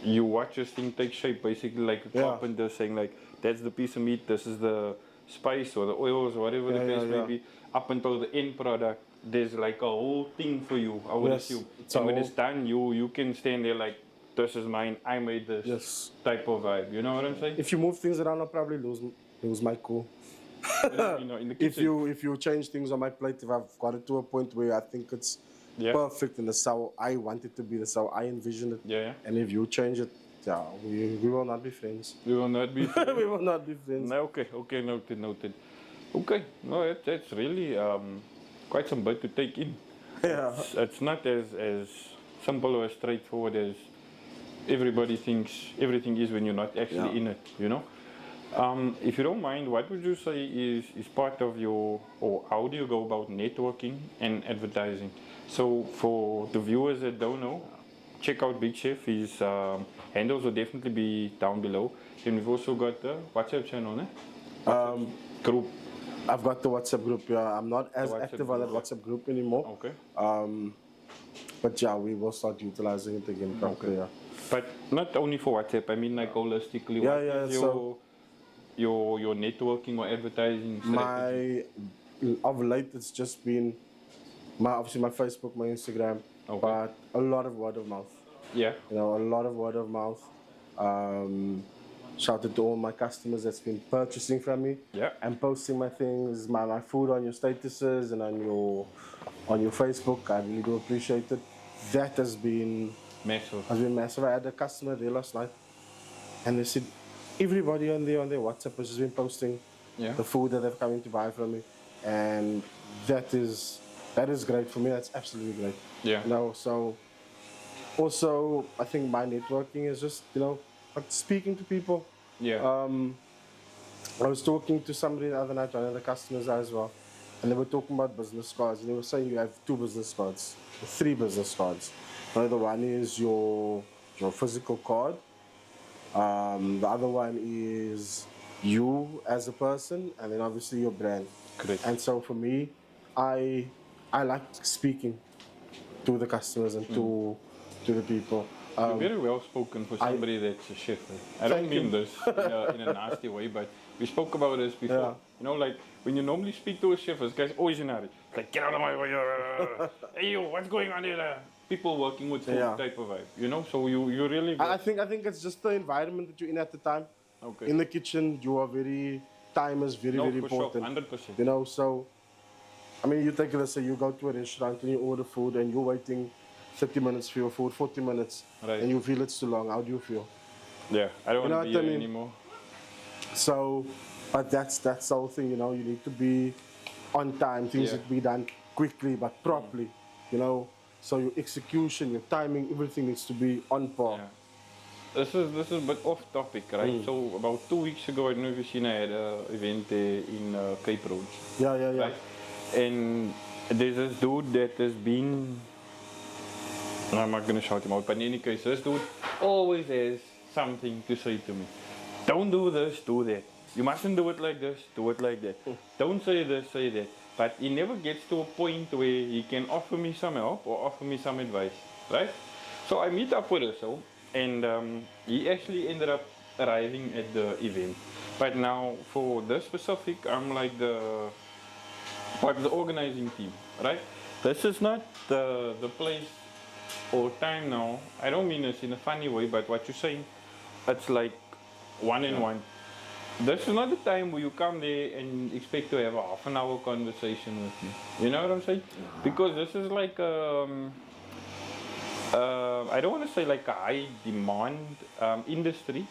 You watch this thing take shape, basically like a carpenter saying like, that's the piece of meat, this is the spice or the oils or whatever the case may be, up until the end product. There's like a whole thing for you, I would assume. And when it's done, you can stand there like, this is mine, I made this type of vibe. You know what I'm saying? If you move things around, I'll probably lose my cool. In the kitchen. If you change things on my plate, if I've got it to a point where I think it's perfect and that's how I want it to be, that's how I envision it. Yeah. And if you change it, we will not be friends. We will not be friends. We will not be friends. No, okay, noted. Okay, no, that's really quite some bit to take in. Yeah. It's not as simple or as straightforward as everybody thinks everything is when you're not actually in it, If you don't mind, what would you say is part of your, or how do you go about networking and advertising? So for the viewers that don't know, check out Big Chef. His handles will definitely be down below. And we've also got the WhatsApp channel, group. I've got the WhatsApp group. Yeah, I'm not as active on that WhatsApp group anymore. Okay. But we will start utilizing it again. Okay. Yeah. But not only for WhatsApp. I mean, like holistically. Your networking or advertising strategy? Of late, it's just been obviously my Facebook, my Instagram, but a lot of word of mouth. Yeah. A lot of word of mouth. Shout out to all my customers that's been purchasing from me and posting my things, my food on your statuses and on your Facebook. I really do appreciate it. That has been massive. I had a customer there last night, and they said everybody on their WhatsApp has just been posting the food that they've come in to buy from me, and that is great for me. That's absolutely great. Yeah. So also I think my networking is just like speaking to people. Yeah. I was talking to somebody the other night, one of the customers as well, and they were talking about business cards, and they were saying you have 2 business cards, 3 business cards. The one is your physical card. The other one is you as a person, and then obviously your brand. Correct. And so for me, I I like speaking to the customers and to the people. You're very well spoken for somebody that's a chef. I don't Thank mean you. this in a nasty way, but we spoke about this before. Yeah. You know, like when you normally speak to a chef, this guy's always in a hurry. It's like, get out of my way. Hey, yo, what's going on here? People working with food Yeah. type of vibe, you know? So you really I got, think it's just the environment that you're in at the time. okay. In the kitchen, you are very time is very No, very for sure, important. 100%. You know, so I mean, you take let's say you go to a restaurant and you order food and you're waiting 30 minutes for your food, 40 minutes, Right. and you feel it's too long. How do you feel? Yeah, I don't You know want to be what I here mean? anymore. So, but that's the whole thing. You know, you need to be on time. Things Yeah. need to be done quickly but properly. You know, so your execution, your timing, everything needs to be on par. Yeah. This is a bit off topic, right? So about 2 weeks ago, I don't know if you've seen, I had an event in Cape Road, Yeah, yeah, yeah. right? And there's this dude that has been, I'm not gonna shout him out, but in any case, this dude always has something to say to me. Don't do this, do that. You mustn't do it like this, do it like that. Don't say this, say that. But he never gets to a point where he can offer me some help or offer me some advice, right? So I meet up with Russell, and he actually ended up arriving at the event. But now for this specific, I'm like the part of the organizing team, right? This is not the place or time now. I don't mean this in a funny way, but what you're saying, it's like one and one. This is not the time where you come there and expect to have a half an hour conversation with me. You know what I'm saying? Because this is like I don't want to say like a high demand industry,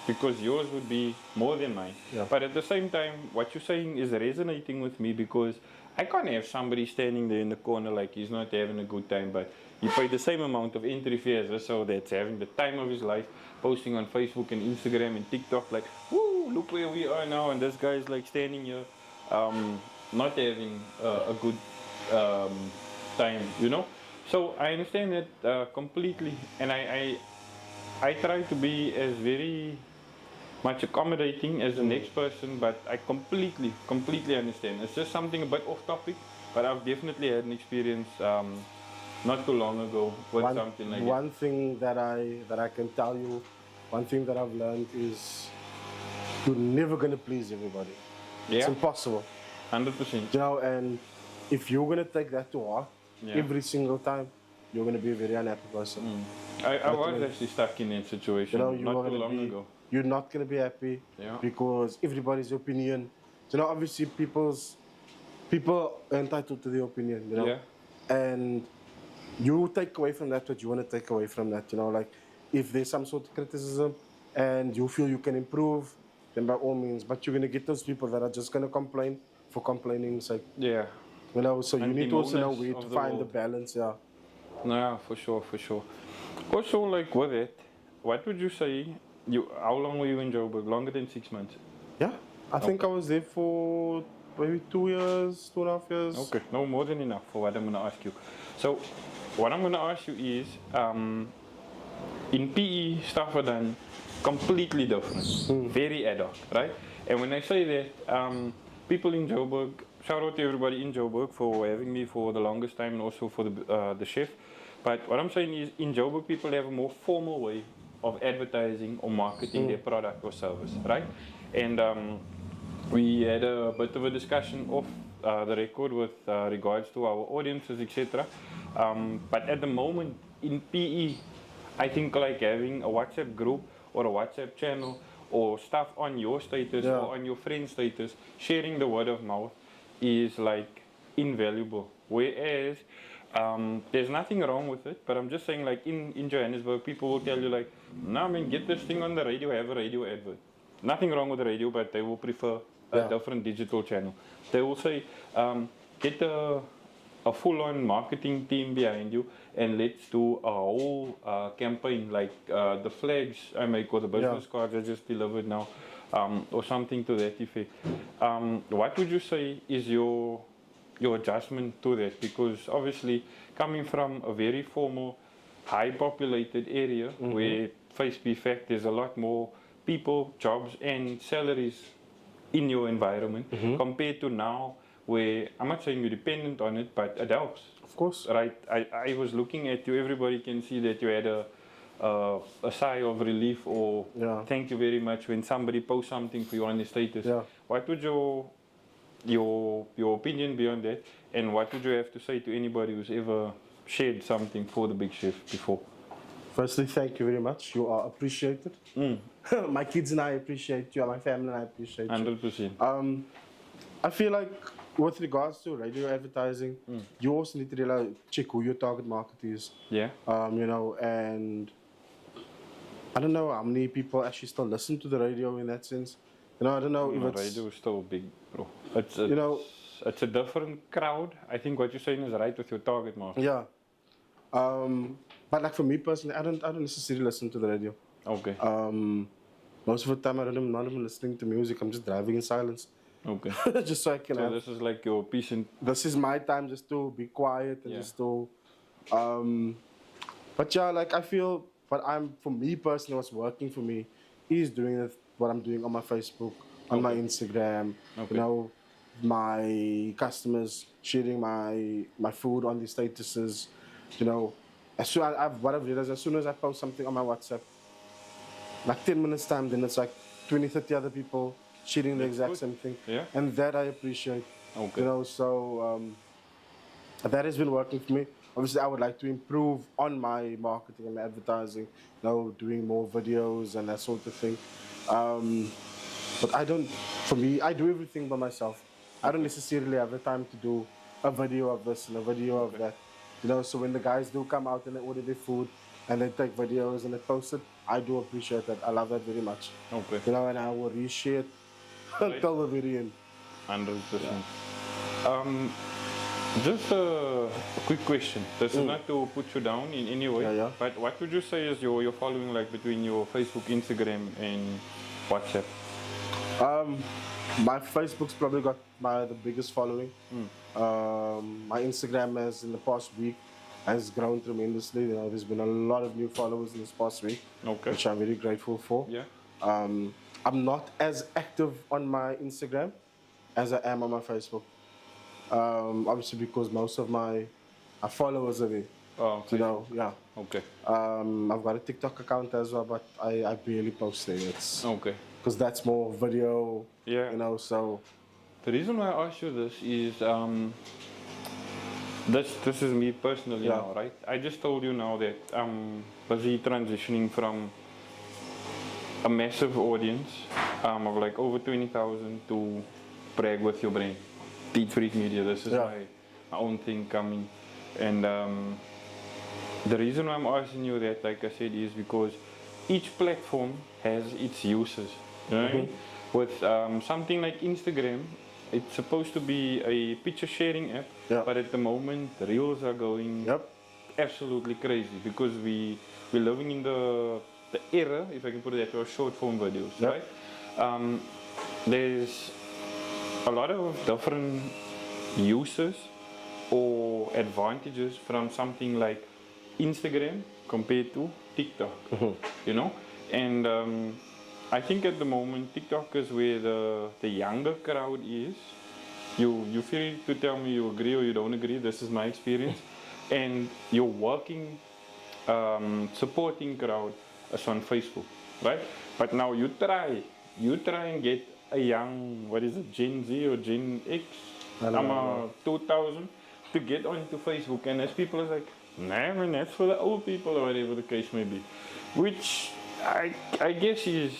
because yours would be more than mine. Yeah. But at the same time, what you're saying is resonating with me, because I can't have somebody standing there in the corner like he's not having a good time, but he paid the same amount of entry fee as us, so that's having the time of his life, posting on Facebook and Instagram and TikTok like, woo, look where we are now, and this guy's like standing here, not having a good time, you know. So I understand that completely, and I try to be as very much accommodating as the next person, but I completely understand. It's just something a bit off topic, but I've definitely had an experience not too long ago with something like that. One thing that I can tell you, one thing that I've learned is you're never gonna please everybody. It's Yeah, impossible. 100%. You know, and if you're gonna take that to heart Yeah. every single time, you're gonna be a very unhappy person. I was actually stuck in that situation You know, you not are too gonna long be, ago. you're not gonna be happy Yeah. because everybody's opinion. You know, obviously people are entitled to their opinion. You know, Yeah. and you take away from that what you want to take away from that. You know, like if there's some sort of criticism and you feel you can improve, then by all means. But you're gonna get those people that are just gonna complain for complaining sake. Yeah. You know, so you need to also know Anti-monas where of to the find the world. balance. Yeah. No, for sure, for sure. Also, like with it, what would you say? How long were you in Joburg? Longer than 6 months? Yeah. I think I was there for maybe 2 years, 2.5 years. Okay, no, more than enough for what I'm gonna ask you. So, what I'm gonna ask you is, in PE, stuff are done completely different, very ad hoc, right? And when I say that, people in Joburg, shout out to everybody in Joburg for having me for the longest time, and also for the chef. But what I'm saying is, in Joburg, people have a more formal way of advertising or marketing their product or service, right? And we had a bit of a discussion off the record with regards to our audiences, etc. But at the moment in PE, I think like having a WhatsApp group or a WhatsApp channel or stuff on your status or on your friend's status, sharing the word of mouth is like invaluable. Whereas there's nothing wrong with it, but I'm just saying like in Johannesburg, people will tell you like, nah man, get this thing on the radio, have a radio advert. Nothing wrong with the radio, but they will prefer a different digital channel. They will say, get a full-on marketing team behind you, and let's do a whole campaign like the flags I make or the business cards I just delivered now, or something to that effect. What would you say is your adjustment to that? Because obviously coming from a very formal, high populated area where face be fact there's a lot more people, jobs and salaries in your environment compared to now where I'm not saying you're dependent on it, but it helps. Of course. Right? I was looking at you, everybody can see that you had a sigh of relief or thank you very much when somebody posts something for you on the status. Yeah. What would your opinion be on that, and what would you have to say to anybody who's ever shared something for the Big Chef before? Firstly, thank you very much. You are appreciated. My kids and I appreciate you, and my family and I appreciate you. 100%. I feel like with regards to radio advertising, you also need to really check who your target market is. Yeah. You know, and I don't know how many people actually still listen to the radio in that sense. You know, I don't know if it's... Radio is still big, bro. It's a different crowd. I think what you're saying is right with your target market. Yeah. But like for me personally, I don't necessarily listen to the radio. Okay. Most of the time, I'm not even listening to music. I'm just driving in silence. Okay. Just so I can. So this is like your peace and. This is my time just to be quiet and just to. But yeah, like I feel, for me personally, what's working for me is doing what I'm doing on my Facebook, on my Instagram. You know, my customers sharing my food on the statuses. You know, what I've realized, as soon as I post something on my WhatsApp, like 10 minutes time, then it's like 20, 30 other people sharing the exact same thing. Yeah. And that I appreciate. Okay. You know, so that has been working for me. Obviously, I would like to improve on my marketing and advertising, you know, doing more videos and that sort of thing. But I do everything by myself. I don't necessarily have the time to do a video of this and a video of that. You know, so when the guys do come out and they order their food and they take videos and they post it, I do appreciate that. I love that very much. Okay. You know, and I will reshare it until the very end. 100%. Just a quick question. This is not to put you down in any way, but what would you say is your following like between your Facebook, Instagram, and WhatsApp? My Facebook's probably got the biggest following. My Instagram has in the past week has grown tremendously. You know, there's been a lot of new followers in this past week, which I'm very grateful for. Yeah. I'm not as active on my Instagram as I am on my Facebook. Obviously because most of my followers are there. Oh, you know, yeah. Okay. I've got a TikTok account as well, but I barely post there. It's okay. Because that's more video. Yeah. You know, so. The reason why I asked you this is this is me personally now, right? I just told you now that I'm busy transitioning from a massive audience of like over 20,000 to brag with your brand. Teach Freak Media, this is my own thing coming. And the reason why I'm asking you that, like I said, is because each platform has its uses. You know what I mean? With something like Instagram, it's supposed to be a picture sharing app, but at the moment, reels are going absolutely crazy because we're living in the era, if I can put it that way, of short form videos, right? There's a lot of different uses or advantages from something like Instagram compared to TikTok, you know? And I think at the moment TikTok is where the younger crowd is. You feel to tell me you agree or you don't agree, this is my experience. And your working, supporting crowd is on Facebook, right? But now you try and get a young, what is it, Gen Z or Gen X? I'm a 2000 to get onto Facebook, and as people are like, nah man, that's for the old people or whatever the case may be. Which I guess is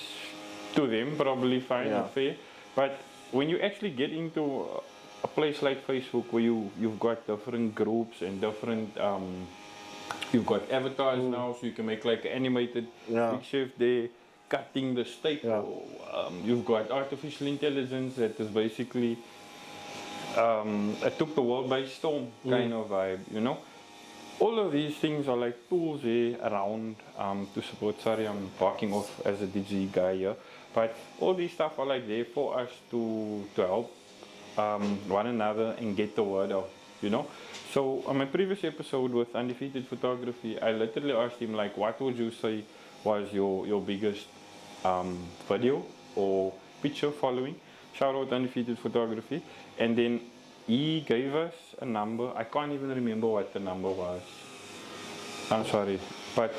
to them probably fine and fair, but when you actually get into a place like Facebook where you've got different groups and different you've got avatars now, so you can make like animated Big Chef there cutting the steak, or you've got artificial intelligence that is basically it took the world by storm kind of vibe, you know. All of these things are like tools around to support. Sorry, I'm barking off as a digi guy here, but all these stuff are like there for us to help one another and get the word out, you know. So on my previous episode with Undefeated Photography, I literally asked him like, what would you say was your biggest video or picture following? shout out Undefeated Photography. And then he gave us a number. I can't even remember what the number was. I'm sorry. But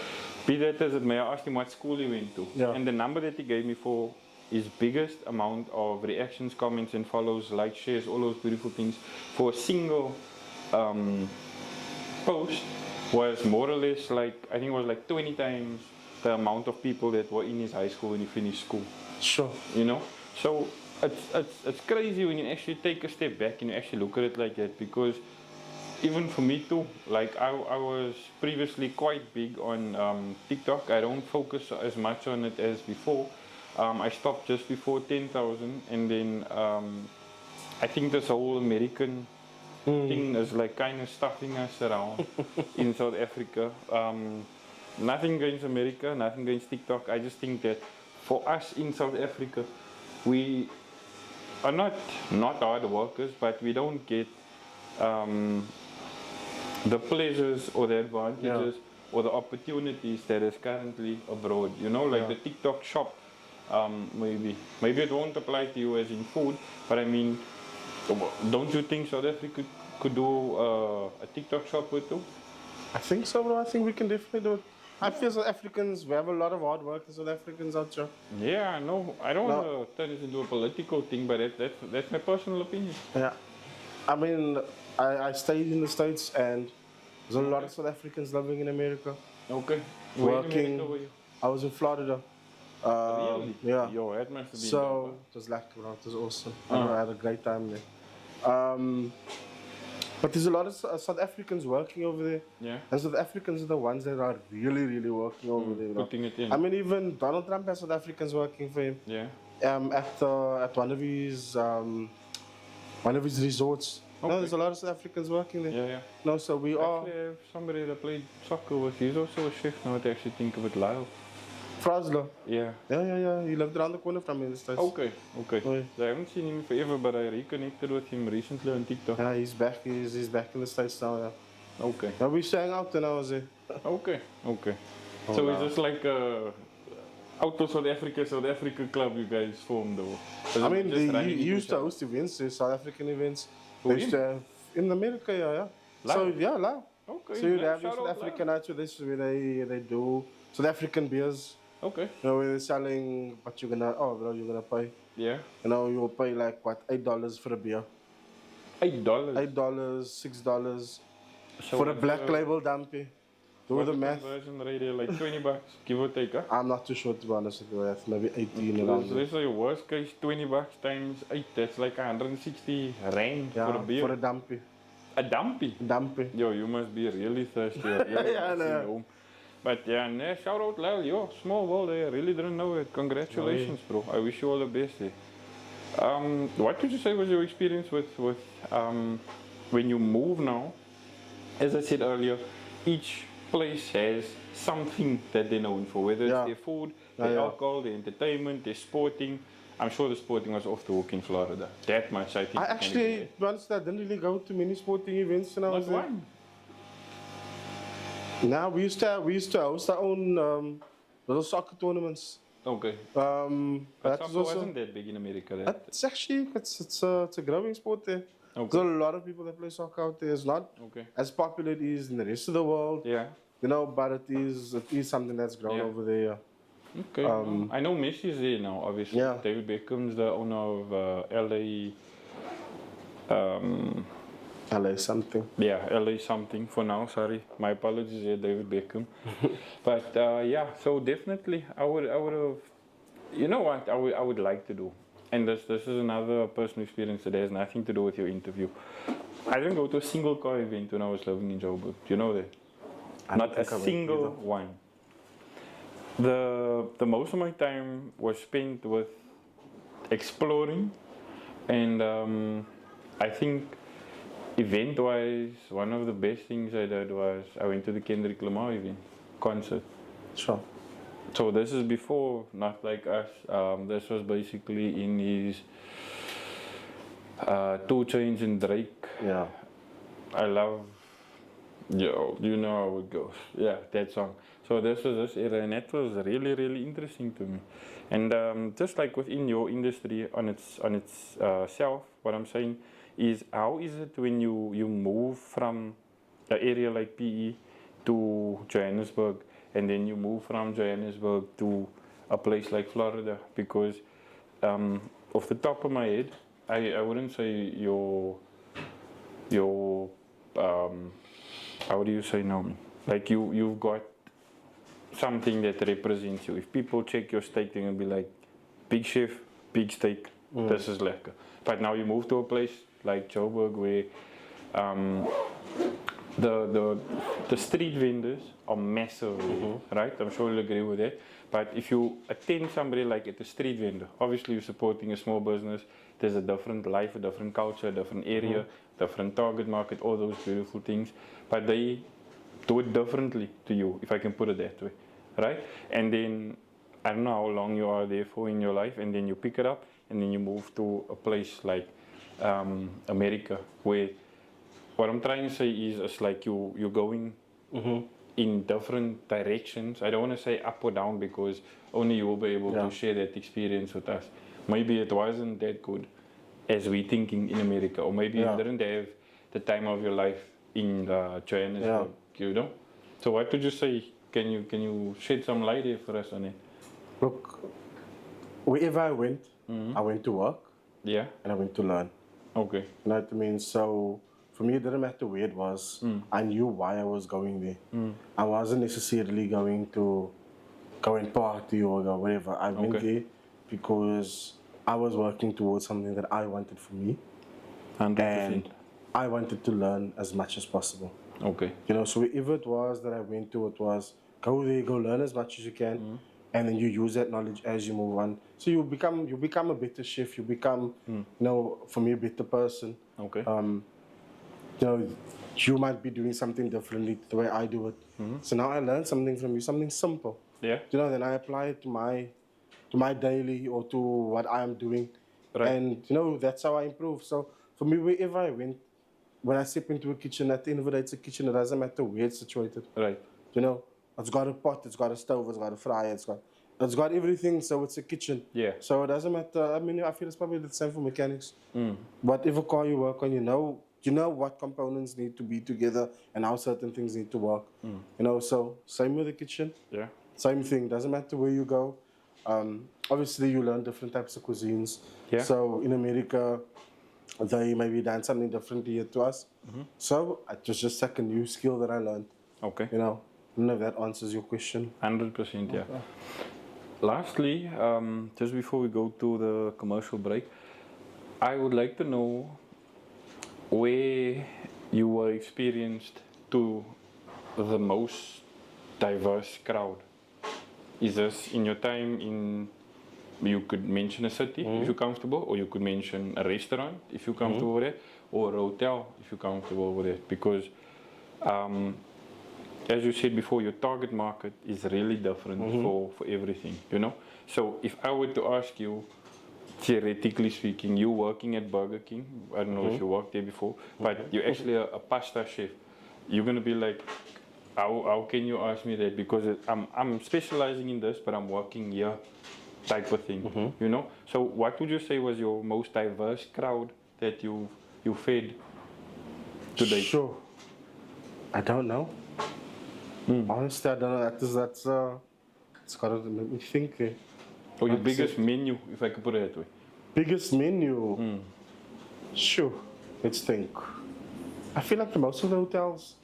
be that as it may, I asked him what school he went to. Yeah. And the number that he gave me for his biggest amount of reactions, comments, and follows, likes, shares, all those beautiful things for a single post was more or less like, I think it was like 20 times the amount of people that were in his high school when he finished school. Sure. You know? So it's crazy when you actually take a step back and you actually look at it like that, because even for me too, like I was previously quite big on TikTok. I don't focus as much on it as before. I stopped just before 10,000, and then I think this whole American thing is like kind of stuffing us around in South Africa. Nothing against America, nothing against TikTok. I just think that for us in South Africa, we are not hard workers, but we don't get the pleasures or the advantages or the opportunities that is currently abroad. You know, like the TikTok shop. Maybe it won't apply to you as in food, but I mean, don't you think South Africa could do a TikTok shop with too? I think so, bro. I think we can definitely do it. I feel South Africans, we have a lot of hard working South Africans out here. Yeah, I know. I don't want to turn this into a political thing, but that's my personal opinion. Yeah. I mean, I stayed in the States, and there's a lot of South Africans living in America. Okay. Working. I was in Florida. Really? Yeah. Yo, that must have been So dope, it was like, bro, it was awesome. I had a great time there. But there's a lot of South Africans working over there. Yeah. And South Africans are the ones that are really, really working over there. Bro. Putting it in. I mean, even Donald Trump has South Africans working for him. Yeah. At one of his resorts. Okay. No, there's a lot of South Africans working there. Yeah, yeah. No, so we are. Actually, I have somebody that played soccer with. He's also a chef now to actually think of it, Lyle. Frasler. Yeah. Yeah. He lived around the corner from me in the States. Okay. Oh, So I haven't seen him forever, but I reconnected with him recently on TikTok. yeah, he's back. He's back in the States now. Yeah. Okay. Yeah, we sang out when I was there. Okay. Oh, So wow. it's just like out of South Africa club you guys formed, though. I mean, he used to host events, South African events. Who, They used to have in America, yeah. Live? So yeah, live. Okay. So you have shout South out African nights where they do South African beers. Okay. You know, where they're selling, but you're gonna pay. Yeah. You know, you'll pay like what, $8 for a beer. $8. $8, $6 for a black label dumpy. Do the math. Conversion rate there, like $20, give or take, huh? I'm not too sure to be honest with you. That's maybe 18 around. Let's say worst case $20 times 8. That's like 160 rand for a beer. For a dumpy. A dumpy. Dumpy. Yo, you must be really thirsty. Yeah, no. Home. But yeah, shout out Lyle. Yo, small world. I really didn't know it. Congratulations, bro. I wish you all the best there. What would you say was your experience with when you move now? As I said earlier, each place has something that they're known for, whether it's their food, their alcohol, their entertainment, their sporting. I'm sure the sporting was off the hook in Florida. That much, I think. I actually, to be honest, I didn't really go to many sporting events when I was there. one. Nah, we used to host our own little soccer tournaments. Okay. But But soccer wasn't that big in America. It's actually it's a growing sport there. Okay. There's a lot of people that play soccer out there. It's not as popular as it is in the rest of the world. Yeah. You know, but it is something that's grown over there. Okay. I know Messi's there now, obviously. Yeah. David Beckham's the owner of LA. LA something. Yeah, LA something for now. Sorry, my apologies there, David Beckham. But yeah, so definitely, I would have. You know what? I would like to do, and this is another personal experience that has nothing to do with your interview. I didn't go to a single car event when I was living in Joburg. Do you know that? Not a single one. The most of my time was spent with exploring, and I think event-wise, one of the best things I did was I went to the Kendrick Lamar event concert. Sure. So this is before, not like us. This was basically in his 2 Chainz and Drake. Yeah. I love Yo, you know how it goes. Yeah, that song. So this was this era, and that was really, really interesting to me. And just like within your industry on its self, what I'm saying is, how is it when you move from an area like PE to Johannesburg, and then you move from Johannesburg to a place like Florida? Because off the top of my head, I wouldn't say your how do you say now? Like you've got something that represents you. If people check your steak, they're gonna be like, big chef, big steak, this is lekker. But now you move to a place like Joburg where um, the street vendors are massive, right? I'm sure you'll agree with that. But if you attend somebody like at a street vendor, obviously you're supporting a small business. There's a different life, a different culture, a different area, different target market, all those beautiful things. But they do it differently to you, if I can put it that way, right? And then I don't know how long you are there for in your life, and then you pick it up, and then you move to a place like America, where what I'm trying to say is, it's like you're going in different directions. I don't want to say up or down because only you will be able to share that experience with us. Maybe it wasn't that good as we thinking in America, or maybe you didn't have the time of your life in Johannesburg, you know. So what would you say? Can you shed some light here for us on it? Look, wherever I went to work. Yeah. And I went to learn. Okay. You know what I mean? So for me, it didn't matter where it was. I knew why I was going there. I wasn't necessarily going to go and party or go whatever. I went there because I was working towards something that I wanted for me. 100%. And I wanted to learn as much as possible. Okay. You know, so wherever it was that I went to, it was go there, go learn as much as you can, and then you use that knowledge as you move on. So you become a better chef. You become, you know, for me, a better person. Okay. You know, you might be doing something differently to the way I do it. So now I learned something from you, something simple. Yeah. You know, then I apply it to my daily or to what I am doing, and you know that's how I improve. So for me, wherever I went, when I step into a kitchen, at the end of the day, it's a kitchen. It doesn't matter where it's situated. Right. You know, it's got a pot, it's got a stove, it's got a fryer, it's got everything. So it's a kitchen. Yeah. So it doesn't matter. I mean, I feel it's probably the same for mechanics. Whatever car you work on, you know what components need to be together and how certain things need to work. You know, so same with the kitchen. Yeah. Same thing. Doesn't matter where you go. Obviously, you learn different types of cuisines. Yeah. So in America, they maybe done something differently here to us. So it was just like a new skill that I learned. Okay. You know, I don't know if that answers your question. 100%, yeah. Lastly, just before we go to the commercial break, I would like to know where you were experienced to the most diverse crowd. Is this in your time in, you could mention a city if you're comfortable, or you could mention a restaurant if you're comfortable with it, or a hotel if you're comfortable with it, because as you said before, your target market is really different for everything, you know. So if I were to ask you, theoretically speaking, you working at Burger King, I don't know if you worked there before, but you're actually a pasta chef, you're gonna be like, how can you ask me that? Because I'm specializing in this, but I'm working here, type of thing, you know. So what would you say was your most diverse crowd that you fed today? Sure. I don't know. Honestly, I don't know. It's gotta make me think. Or your biggest menu, if I could put it that way. Biggest menu. Sure. Let's think. I feel like most of the hotels.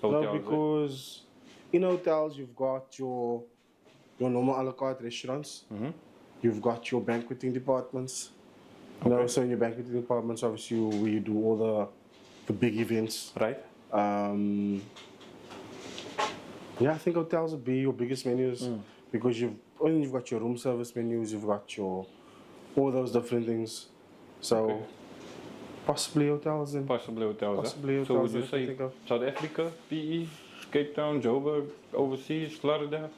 No, because in hotels you've got your normal a la carte restaurants. You've got your banqueting departments. You know, so in your banqueting departments, obviously, where you do all the big events. Right. Yeah, I think hotels would be your biggest menus because you've got your room service menus, you've got your all those different things. So possibly hotels then. Possibly hotels. Possibly hotels. So would you say South Africa, PE, Cape Town, Joburg, overseas, Florida?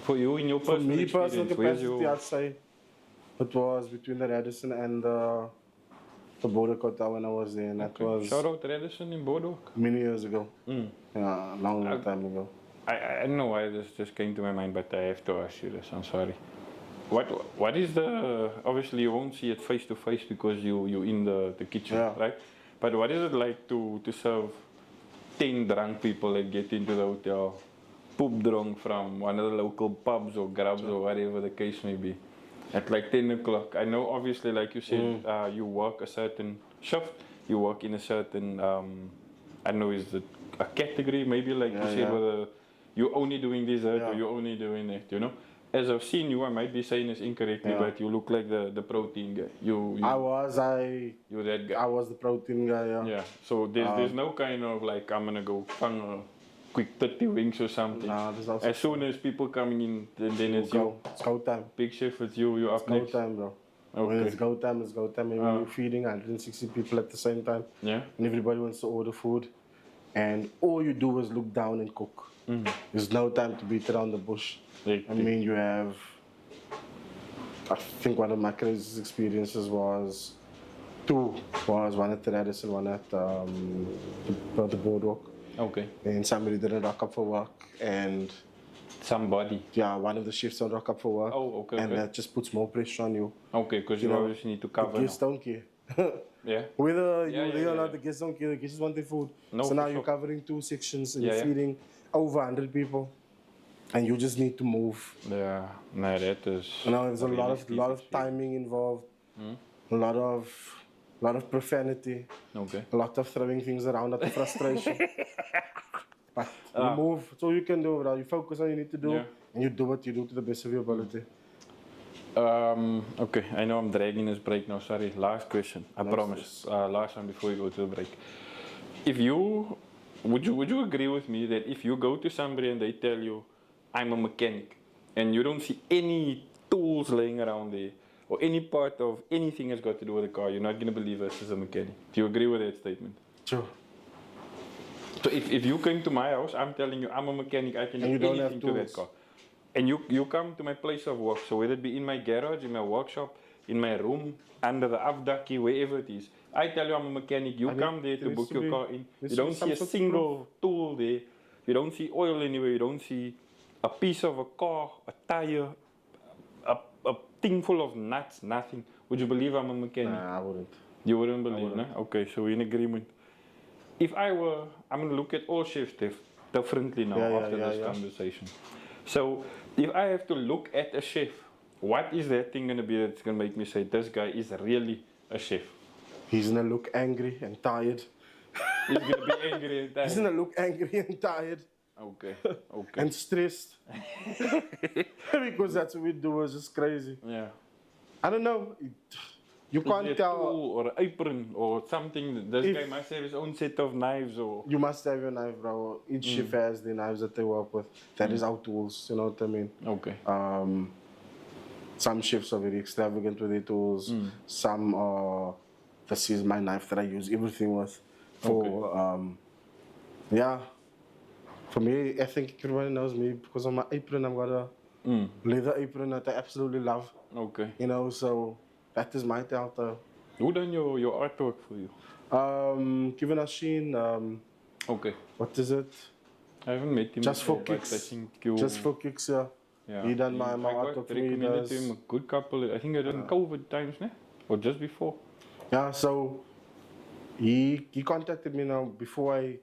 For you in your personal personal capacity, I'd say it was between the Radisson and the the border quota when I was there, and that was Shout out Redison in Boardwalk. many years ago. Yeah, a long time ago. I don't know why this just came to my mind, but I have to ask you this. I'm sorry. What is the, obviously you won't see it face to face because you in the kitchen, right? But what is it like to serve 10 drunk people that get into the hotel, poop drunk from one of the local pubs or grubs or whatever the case may be, at like 10 o'clock? I know obviously, like you said, you work a certain shift, you work in a certain, I don't know, is it a category maybe, like you said, whether you're only doing dessert or you're only doing it, you know? As I've seen you, I might be saying this incorrectly, but you look like the protein guy. You're that guy. I was the protein guy, Yeah, so there's no kind of like, I'm gonna go fang a quick 30 wings or something. Nah, there's no as soon as people coming in, then it's you. It's go time. Big chef, it's you're up next. It's go time, bro. Okay. When it's go time, it's go time. And when you're feeding 160 people at the same time, and everybody wants to order food, and all you do is look down and cook. There's no time to beat around the bush. I mean, you have, I think one of my craziest experiences was one at the Radisson, one at the Boardwalk. Okay. And somebody didn't rock up for work, and somebody. Yeah, one of the shifts don't rock up for work. Oh, okay. And that just puts more pressure on you. Okay, because you obviously need to cover. The guests don't care. Yeah. Whether you're there or not, the guests don't care. The guests want their food. No, so now you're covering 2 sections and you're feeding over 100 people, and you just need to move. Yeah, no, that is. Now there's a lot of timing involved, a lot of profanity, a lot of throwing things around out of frustration. But you move. That's all you can do, bro. You focus on what you need to do, and you do what you do to the best of your ability. Okay, I know I'm dragging this break now. Sorry, last question. I promise. Last one before we go to the break. If you would you agree with me that if you go to somebody and they tell you, I'm a mechanic, and you don't see any tools laying around there, or any part of anything that's got to do with a car, you're not going to believe us as a mechanic. Do you agree with that statement? Sure. So if you came to my house, I'm telling you, I'm a mechanic, I can do anything to that car. And you come to my place of work, so whether it be in my garage, in my workshop, in my room, under the afdakkie, wherever it is, I tell you I'm a mechanic, you come there to book your car in, you don't see a single tool there, you don't see oil anywhere, you don't see a piece of a car, a tire, a thing full of nuts, nothing. Would you believe I'm a mechanic? Nah, I wouldn't. You wouldn't believe, no? Okay, so we're in agreement. If I'm going to look at all chefs differently now after this conversation. So, if I have to look at a chef, what is that thing going to be that's going to make me say, this guy is really a chef? He's going to look angry and tired. He's going to be angry and tired? He's going to look angry and tired. Okay. And stressed. Because that's what we do, is just crazy. Yeah. I don't know. You can't tell. Or an apron or something. This guy must have his own set of knives or. You must have your knife, bro. Each chef has the knives that they work with. That is our tools, you know what I mean? Okay. Some chefs are very extravagant with their tools. Some are, this is my knife that I use everything with. For me, I think everybody knows me because on my apron, I've got a leather apron that I absolutely love. Okay. You know, so that is my telltale. Who done your artwork for you? Kevin Ashin, okay. What is it? I haven't met him. Just for Kicks. Just for Kicks, yeah. He done my artwork for me. I recommended to him a good couple, I think I done COVID times, ne? Or just before. Yeah, so he contacted me now before I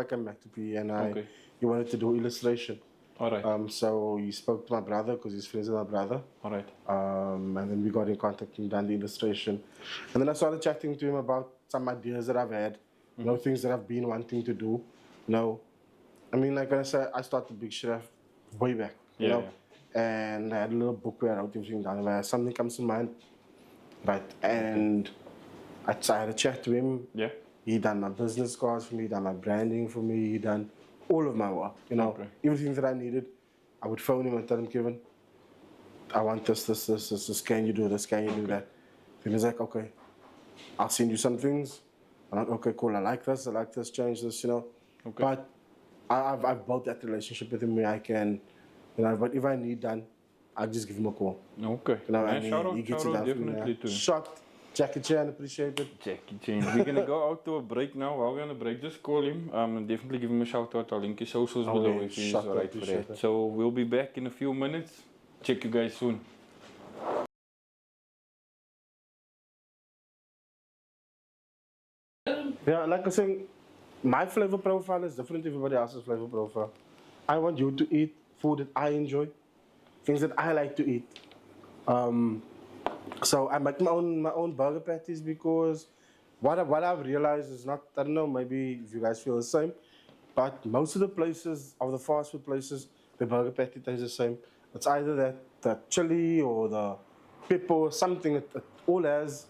came back to PE, and he wanted to do illustration. Alright. So he spoke to my brother because he's friends with my brother. Alright. And then we got in contact and done the illustration. And then I started chatting to him about some ideas that I've had, you know, things that I've been wanting to do. You know, I mean, like I said, I started Big Chef way back, you know, and I had a little book where I wrote everything down, where something comes to mind, right? And I had a chat to him. Yeah. He done my business cards for me, he done my branding for me, he done all of my work, you know, everything that I needed. I would phone him and tell him, Kevin, I want this, can you do this, can you do that? Then he's like, okay, I'll send you some things. I'm like, okay, cool, I like this, change this, you know. But I've built that relationship with him where I can, you know, but if I need done, I'll just give him a call. Okay. You know, and he gets it done for me. Shocked Jackie Chan, appreciate it. Jackie Chan. We're gonna go out to a break now. While we're on a break, just call him. And definitely give him a shout out. I'll link his socials below if he's alright for that. So we'll be back in a few minutes. Check you guys soon. Yeah, like I was saying, my flavor profile is different to everybody else's flavor profile. I want you to eat food that I enjoy, things that I like to eat. So I make my own burger patties because what I've realized is not, I don't know, maybe if you guys feel the same, but most of the places, of the fast food places, the burger patty tastes the same. It's either the chili or the pepper or something. It all has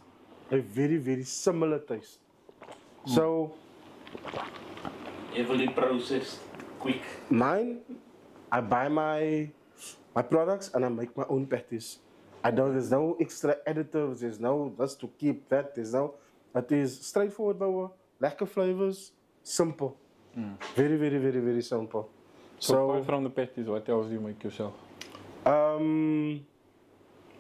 a very, very similar taste. So heavily processed, quick. mine, I buy my products and I make my own patties. I know there's no extra additives, there's no this to keep that, there's no, it is straightforward, but lack of flavors, simple. Very, very, very, very simple. So apart from the patties, what else do you make yourself?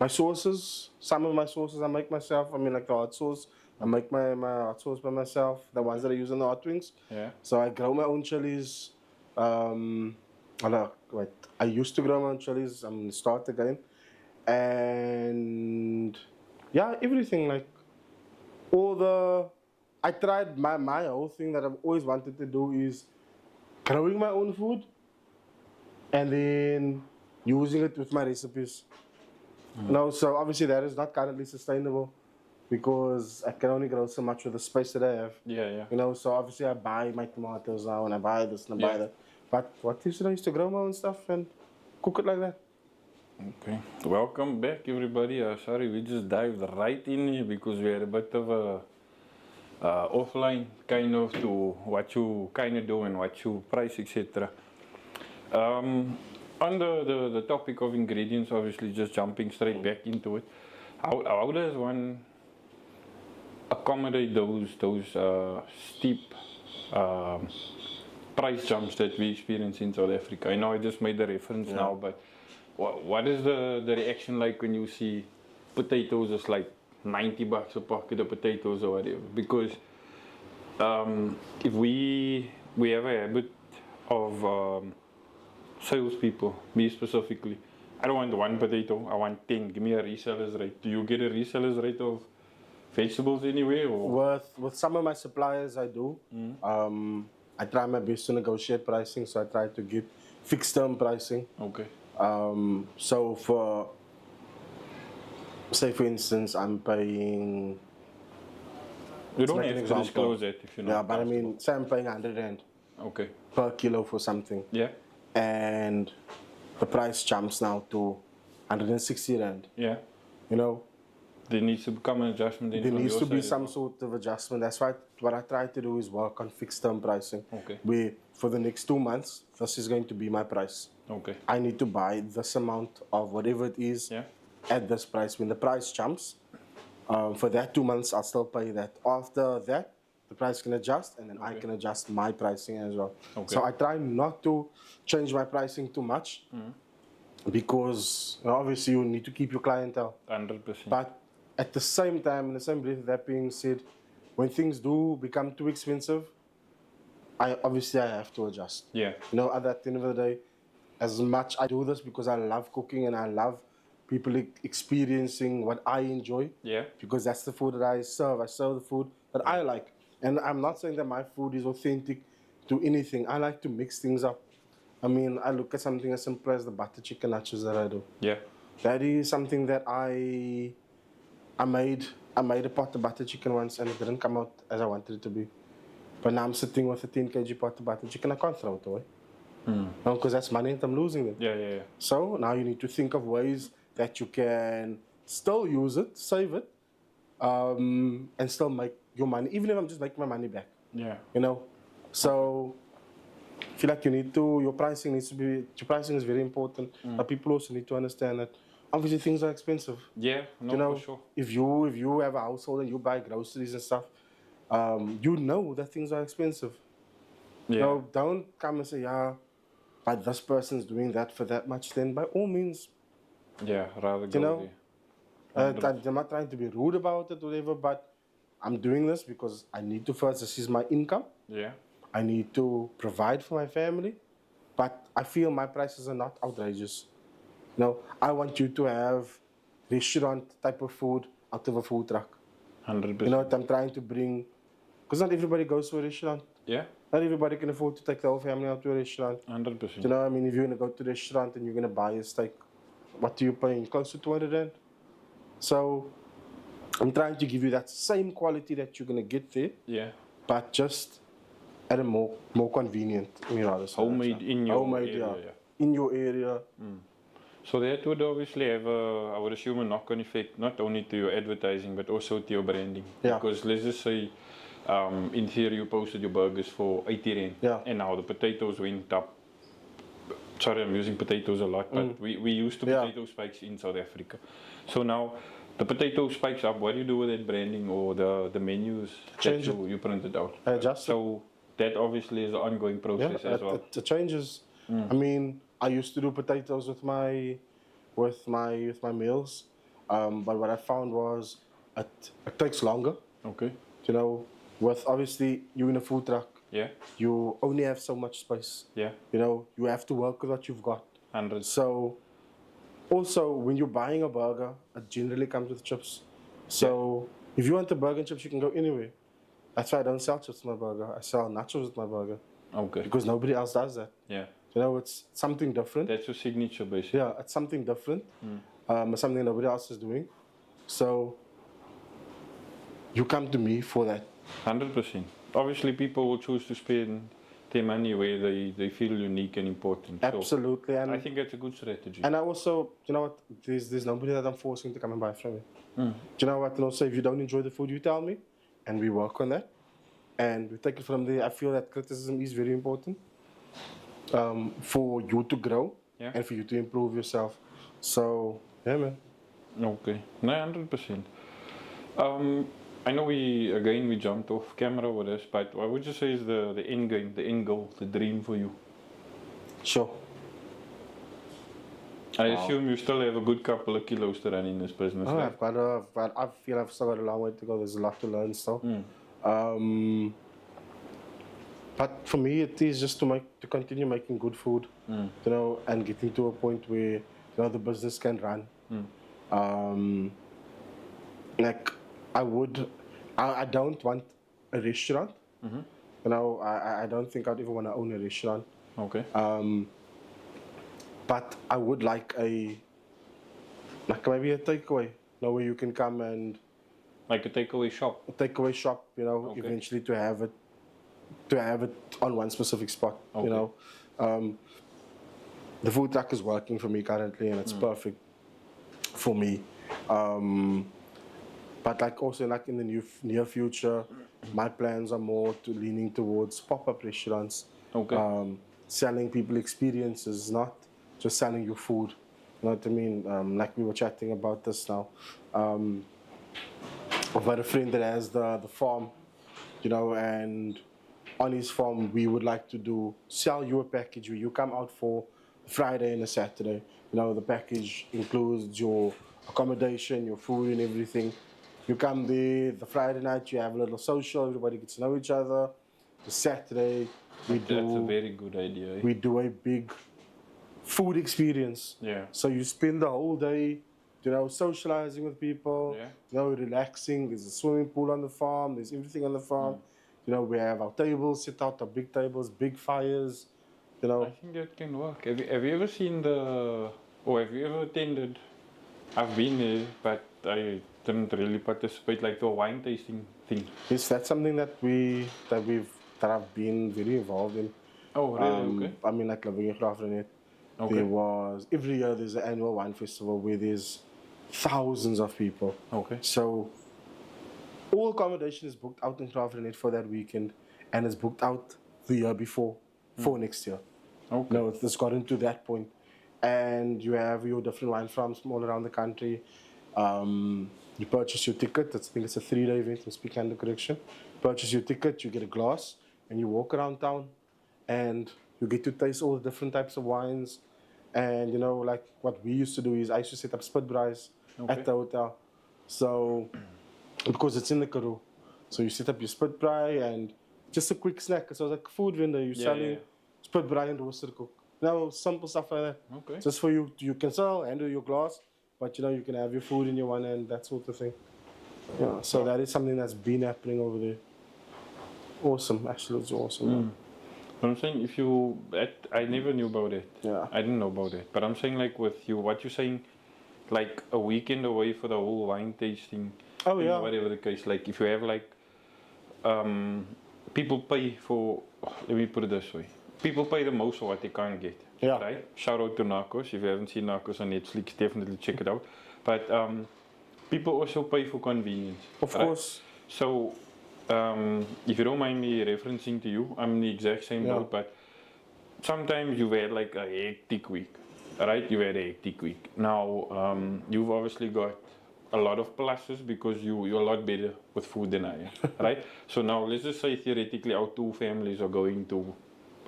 My sauces, some of my sauces I make myself. I mean, like the hot sauce, I make my hot sauce by myself. The ones that I use in the hot wings. Yeah. So I grow my own chilies. I used to grow my own chilies. I'm gonna start again, and yeah, everything like all the. I tried my whole thing that I've always wanted to do is growing my own food, and then using it with my recipes. No, so obviously that is not currently sustainable because I can only grow so much with the space that I have. Yeah, yeah. You know, so obviously I buy my tomatoes now and I buy this and I buy that. But what is it? I used to grow my own stuff and cook it like that. Okay. Welcome back, everybody. Sorry, we just dived right in here because we had a bit of a offline kind of to what you kind of do and what you price, etc. On the topic of ingredients, obviously, just jumping straight back into it, how does one accommodate those steep price jumps that we experience in South Africa? I know I just made the reference now, but what is the reaction like when you see potatoes is like $90 a pocket of potatoes or whatever? Because if we have a habit of salespeople, me specifically, I don't want one potato, I want 10. Give me a reseller's rate. Do you get a reseller's rate of vegetables anyway? Or? With some of my suppliers, I do. I try my best to negotiate pricing, so I try to get fixed term pricing. Okay. So for, say for instance, I'm paying. You don't have to disclose it if you're not. Yeah, but I mean, say I'm paying 100 rand. Okay. Per kilo for something. Yeah. And the price jumps now to 160 rand. Yeah. You know. There needs to become an adjustment. There needs to be some sort of adjustment. That's why what I try to do is work on fixed term pricing. Okay. Where for the next 2 months, this is going to be my price. Okay. I need to buy this amount of whatever it is at this price. When the price jumps, for that 2 months, I'll still pay that. After that, the price can adjust, and then I can adjust my pricing as well. Okay. So I try not to change my pricing too much because obviously you need to keep your clientele. 100%. But at the same time, in the same breath, that being said, when things do become too expensive, I have to adjust. Yeah. You know, at the end of the day, as much I do this because I love cooking and I love people experiencing what I enjoy. Yeah. Because that's the food that I serve. I serve the food that I like. And I'm not saying that my food is authentic to anything. I like to mix things up. I mean, I look at something as simple as the butter chicken nachos that I do. Yeah. That is something that I made a pot of butter chicken once and it didn't come out as I wanted it to be. But now I'm sitting with a 10 kg pot of butter chicken. I can't throw it away. No, because that's money and I'm losing it. Yeah. So now you need to think of ways that you can still use it, save it, and still make your money, even if I'm just making my money back. Yeah. You know? So I feel like your pricing is very important. But people also need to understand that obviously things are expensive. Yeah, no, for sure. If you have a household and you buy groceries and stuff, you know that things are expensive. Yeah. So don't come and say, but this person's doing that for that much, then by all means. Yeah, rather go there. I'm not trying to be rude about it, whatever, but I'm doing this because I need to first, this is my income. Yeah. I need to provide for my family, but I feel my prices are not outrageous. No, I want you to have restaurant type of food out of a food truck. 100%. You know what I'm trying to bring? Because not everybody goes to a restaurant. Yeah. Not everybody can afford to take the whole family out to a restaurant. 100%. You know what I mean? If you're going to go to a restaurant and you're going to buy a steak, what are you paying? Close to 200 rand. So I'm trying to give you that same quality that you're going to get there. Yeah. But just at a more convenient, Homemade in your area. Yeah. In your area. So that would obviously have, I would assume, a knock-on effect, not only to your advertising, but also to your branding. Yeah. Because let's just say, in theory, you posted your burgers for 80 rand. Yeah. And now the potatoes went up. Sorry, I'm using potatoes a lot, but we used to potato spikes in South Africa. So now the potato spikes up. What do you do with that branding or the menus Change that you printed out? Adjust so that obviously is an ongoing process as well. It changes. I mean, I used to do potatoes with my meals, but what I found was it takes longer. Okay. You know, with obviously you in a food truck. Yeah. You only have so much space. Yeah. You know, you have to work with what you've got. 100. So, also when you're buying a burger, it generally comes with chips. So if you want the burger and chips, you can go anywhere. That's why I don't sell chips with my burger. I sell nachos with my burger. Okay. Because nobody else does that. Yeah. You know, it's something different. That's your signature, basically. Yeah, it's something different. It's something nobody else is doing. So you come to me for that. 100%. Obviously, people will choose to spend their money where they feel unique and important. Absolutely. So And I think that's a good strategy. And I also, you know what, there's nobody that I'm forcing to come and buy from me. Do you know what? And also, if you don't enjoy the food, you tell me, and we work on that, and we take it from there. I feel that criticism is very important for you to grow and for you to improve yourself. So, yeah, man. Okay, 100%. I know we jumped off camera with this, but what would you say is the end game, the end goal, the dream for you? Sure. I assume you still have a good couple of kilos to run in this business. Oh, right? I feel I've still got a long way to go. There's a lot to learn still. But for me, it is just to continue making good food, you know, and getting to a point where the business can run. Like I don't want a restaurant. You know, I don't think I'd ever want to own a restaurant. Okay. But I would like maybe a takeaway, where you can come and like a takeaway shop. A takeaway shop, eventually to have it on one specific spot. Okay. You know, the food truck is working for me currently, and it's perfect for me. But also in the near future, my plans are more leaning towards pop-up restaurants. Okay. Selling people experiences, not just selling you food. You know what I mean? Like we were chatting about this now. I've got a friend that has the farm, and on his farm we would like to sell you a package where you come out for Friday and a Saturday. The package includes your accommodation, your food and everything. You come there, the Friday night you have a little social, everybody gets to know each other. The Saturday That's a very good idea. We do a big food experience. Yeah. So you spend the whole day, socializing with people, relaxing. There's a swimming pool on the farm. There's everything on the farm. We have our tables set out, our big tables, big fires. I think that can work. Have you ever seen have you ever attended? I've been there, but I didn't really participate, like the wine tasting thing. Yes, that's something that I've been very involved in. Oh, really? Okay. I mean, like living in Graafrenet. Okay. Every year there's an annual wine festival where there's thousands of people. Okay. So all accommodation is booked out in Graafrenet for that weekend, and it's booked out the year before for next year. Okay. It's gotten to that point. And you have your different wine farms from all around the country. You purchase your ticket. I think it's a 3-day event, I'm speaking under correction. Purchase your ticket, you get a glass, and you walk around town, and you get to taste all the different types of wines. And like what we used to do is I used to set up spit braais at the hotel. So, because it's in the Karoo. So you set up your spit braai and just a quick snack. So it's like a food vendor, you're selling spit braai and roasted cook. Simple stuff like that. Okay. Just for you, you can sell, handle your glass, but you can have your food in your one hand, that sort of thing. Yeah, so that is something that's been happening over there. Awesome, absolutely awesome. But I'm saying I never knew about it. Yeah. I didn't know about it. But I'm saying like with you, what you're saying, like a weekend away for the whole wine tasting. Oh yeah. Whatever the case, like if you have like, people pay for, let me put it this way. People pay the most for what they can't get. Yeah. Right? Shout out to Narcos. If you haven't seen Narcos on Netflix, definitely check it out. But people also pay for convenience. Of course. So, if you don't mind me referencing to you, I'm in the exact same boat, but sometimes you've had like a hectic week, right? You've had a hectic week. Now, you've obviously got a lot of pluses because you're a lot better with food than I am, right? So now let's just say theoretically our two families are going to,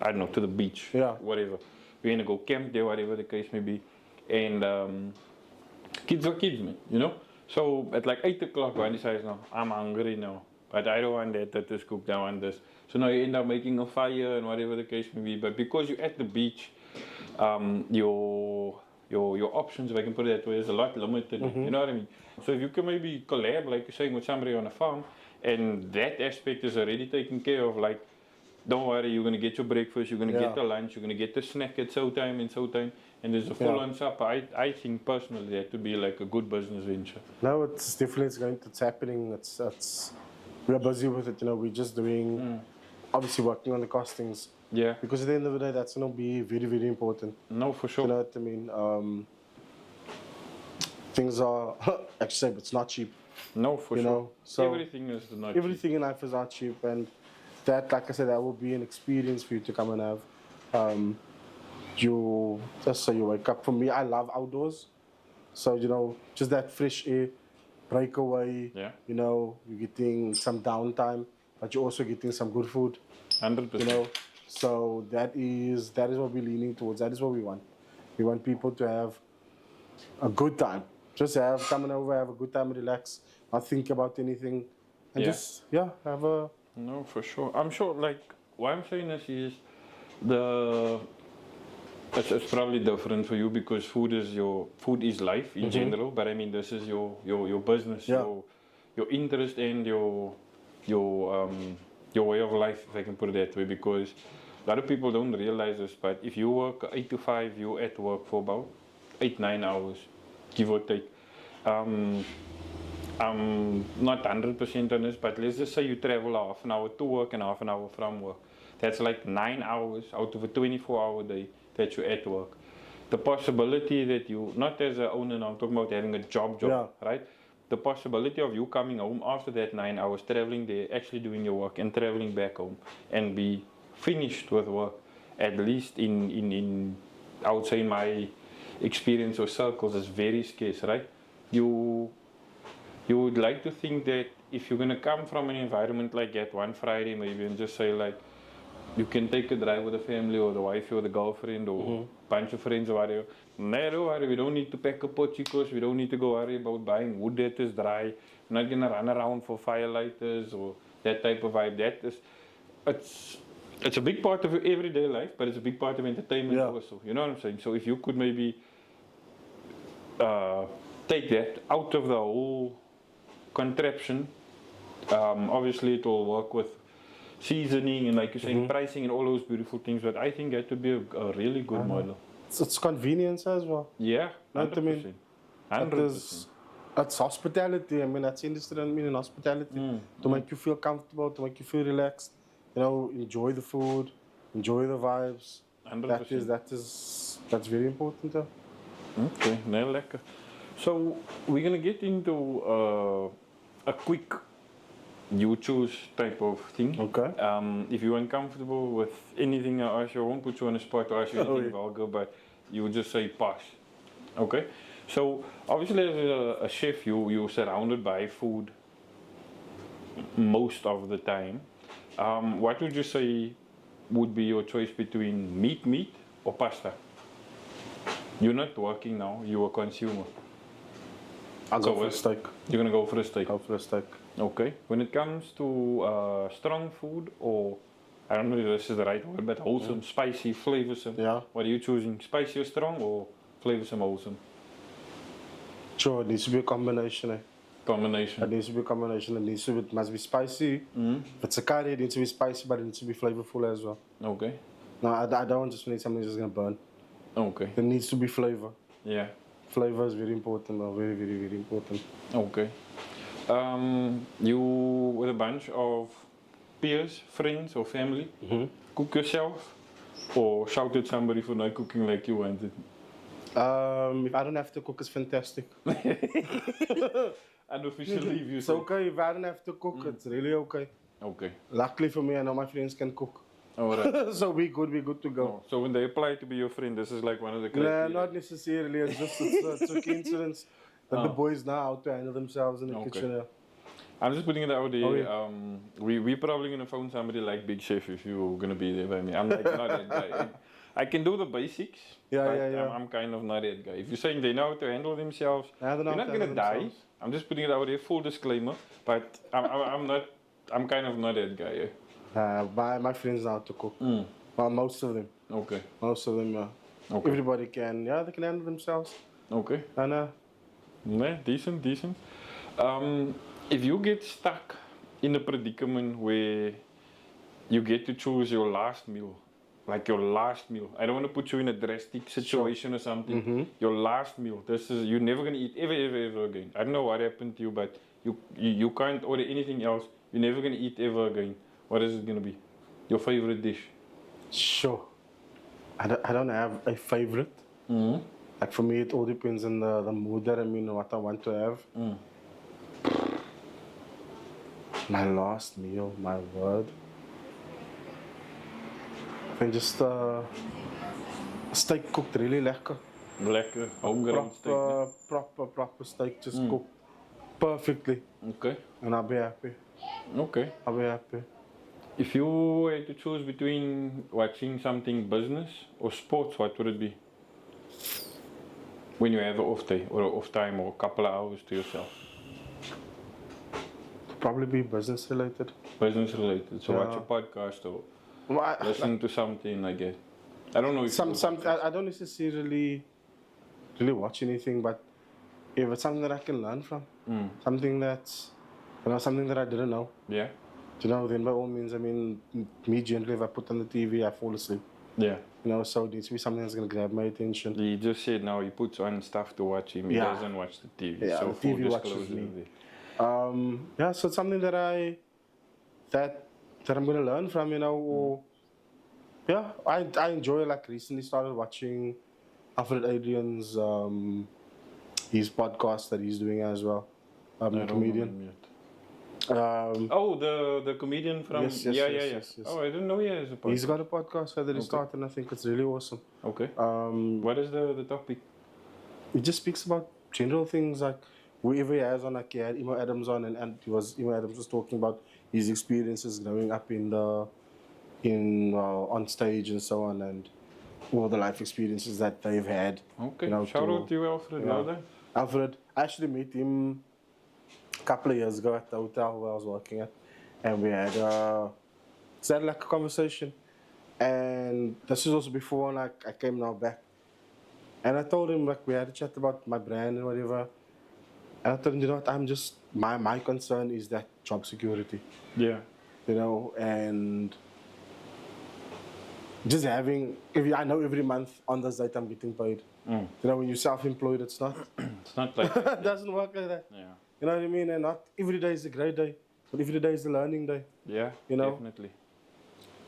I don't know, to the beach, whatever. We're gonna go camp there, whatever the case may be. And kids are kids, man, So at like 8 o'clock, one decides, no, I'm hungry now, but I don't want that is cooked, I want this. So now you end up making a fire and whatever the case may be. But because you're at the beach, your options, if I can put it that way, is a lot limited. You know what I mean? So if you can maybe collab, like you're saying, with somebody on a farm, and that aspect is already taken care of, like, don't worry, you're gonna get your breakfast, you're gonna get the lunch, you're gonna get the snack at so time and so time, and there's a full-on supper. I think personally that would be like a good business venture. No, it's definitely it's happening. We're busy with it. We're just doing, obviously working on the costings. Yeah. Because at the end of the day, that's gonna be very, very important. No, for sure. You know what I mean? Things are actually, it's not cheap. No, for sure. So everything is not everything in life is not cheap, and that, like I said, that will be an experience for you to come and have. You just so you wake up. For me, I love outdoors, so just that fresh air, breakaway. Yeah. You're getting some downtime, but you're also getting some good food. 100%. So that is what we're leaning towards. That is what we want. We want people to have a good time. Just coming over, have a good time, relax, not think about anything, and just have a. No, for sure. I'm sure. Like what I'm saying is it's probably different for you because food is life in general. But I mean, this is your business, your interest and your way of life, if I can put it that way. Because a lot of people don't realize this, but if you work 8 to 5, you're at work for about 8-9 hours, give or take. I'm not 100% on this, but let's just say you travel half an hour to work and half an hour from work. That's like 9 hours out of a 24-hour day that you're at work. The possibility that you, not as an owner, I'm talking about having a job, right? The possibility of you coming home after that 9 hours, traveling there, actually doing your work and traveling back home and be finished with work, at least in I would say in my experience or circles, is very scarce, right? You would like to think that if you're going to come from an environment like that one Friday maybe and just say like, you can take a drive with the family or the wife or the girlfriend or a bunch of friends or whatever. No, don't worry, we don't need to pack a pochicos, we don't need to go worry about buying wood that is dry. We're not going to run around for firelighters or that type of vibe. It's a big part of your everyday life, but it's a big part of entertainment also. You know what I'm saying? So if you could maybe take that out of the whole contraption, obviously it will work with seasoning and like you're saying, pricing and all those beautiful things, but I think that would be a really good model. It's convenience as well. Yeah, 100%. 100%. It's hospitality. I mean, that's industry in hospitality. To make you feel comfortable, to make you feel relaxed. Enjoy the food, enjoy the vibes. 100%. That's very important. Okay, no, lekker. So we're gonna get into a quick you choose type of thing. Okay. If you're uncomfortable with anything I ask you, I won't put you on the spot or ask you anything vulgar, but you would just say pass. Okay? So obviously as a chef, you're surrounded by food most of the time. What would you say would be your choice between meat or pasta? You're not working now, you're a consumer. I'll go for a steak. You're gonna go for a steak? Go for a steak. Okay. When it comes to strong food, or I don't know if this is the right word, but wholesome, spicy, flavoursome. Yeah. What are you choosing? Spicy or strong, or flavoursome, wholesome? Sure, it needs to be a combination. Combination. It needs to be a combination. It must be spicy. If it's a curry, it needs to be spicy, but it needs to be flavorful as well. Okay. No, I don't just need something that's just gonna burn. Okay. There needs to be flavor. Yeah. Flavor is very important, very, very, very important. Okay. You with a bunch of peers, friends, or family, cook yourself, or shout at somebody for not cooking like you wanted? If I don't have to cook, it's fantastic. Unofficially, if you It's say. okay if I don't have to cook, it's really okay. Okay. Luckily for me, I know my friends can cook. Alright. So we're good to go. Oh, so when they apply to be your friend, this is like one of the Nah, criteria. not necessarily. It's just it's a coincidence that the boys know how to handle themselves in the kitchen. Yeah. I'm just putting it out there. Oh, yeah. We're probably gonna phone somebody like Big Chef if you're gonna be there by me. I'm like not that guy. I can do the basics. Yeah, but yeah. I'm kind of not that guy. If you're saying they know how to handle themselves, I don't know you're not how to gonna handle die. themselves. I'm just putting it out there, full disclaimer. But I'm not. I'm kind of not that guy. My friends know how to cook. Well, most of them. Okay. Most of them, yeah. Okay. Everybody can. Yeah, they can handle themselves. Okay. And Yeah, decent. If you get stuck in a predicament where you get to choose your last meal, like your last meal. I don't want to put you in a drastic situation or something. Your last meal. This is you're never gonna eat ever again. I don't know what happened to you, but you can't order anything else. You're never gonna eat ever again. What is it gonna be? Your favorite dish? sure. I don't have a favorite. Like for me, it all depends on the mood that I'm in, what I want to have. My last meal, my word. I think just steak cooked really lekker. Lekker, homegrown steak. Ne? Proper steak, just cooked perfectly. Okay. And I'll be happy. Okay. I'll be happy. If you had to choose between watching something business or sports, what would it be? When you have an off day or an off time or a couple of hours to yourself. Probably be business related. Business related. So watch a podcast or listen to something like that. I don't know if I don't necessarily really watch anything, but if it's something that I can learn from, something that's something that I didn't know. Yeah. Then by all means, I mean, me generally, if I put on the TV, I fall asleep. Yeah. So it needs to be something that's going to grab my attention. He just said now he puts on stuff to watch him. He doesn't watch the TV. Yeah, so the TV watches me. So it's something that I'm going to learn from, or I enjoy, like recently started watching Alfred Adrian's, his podcast that he's doing as well. Comedian. The comedian from Yes. Oh, I didn't know he has a podcast. He's got a podcast that he started, and I think it's really awesome. Okay. What is the topic? He just speaks about general things, like whoever he has on, like he had Emo Adams on, and Emo Adams was talking about his experiences growing up on stage and so on, and all the life experiences that they've had. Okay. Shout out to you, Alfred. Well done. Alfred, I actually met him a couple of years ago at the hotel where I was working at, and we had like a conversation. And this is also before like I came now back, and I told him, like, we had a chat about my brand and whatever. And I told him, what, I'm just my concern is that job security. Yeah. And just having, I know every month on this date I'm getting paid. When you're self-employed, it's not. It's not like that. It doesn't work like that. Yeah. You know what I mean? And not every day is a great day, but every day is a learning day. Yeah. Definitely.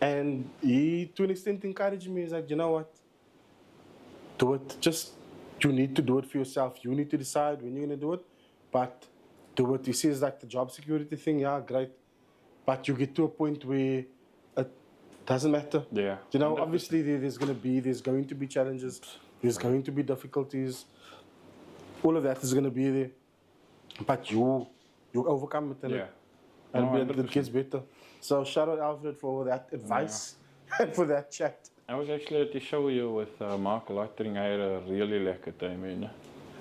And he, to an extent, encouraged me. He's like, you know what? Do it. Just, you need to do it for yourself. You need to decide when you're going to do it, but do it. He says, like, the job security thing, yeah, great. But you get to a point where it doesn't matter. Yeah. Obviously, there's going to be challenges. There's going to be difficulties. All of that is going to be there. But you overcome it. And it gets better. So shout out Alfred for that advice and for that chat. I was actually at the show here with Mark Lottering. I had a really lekker time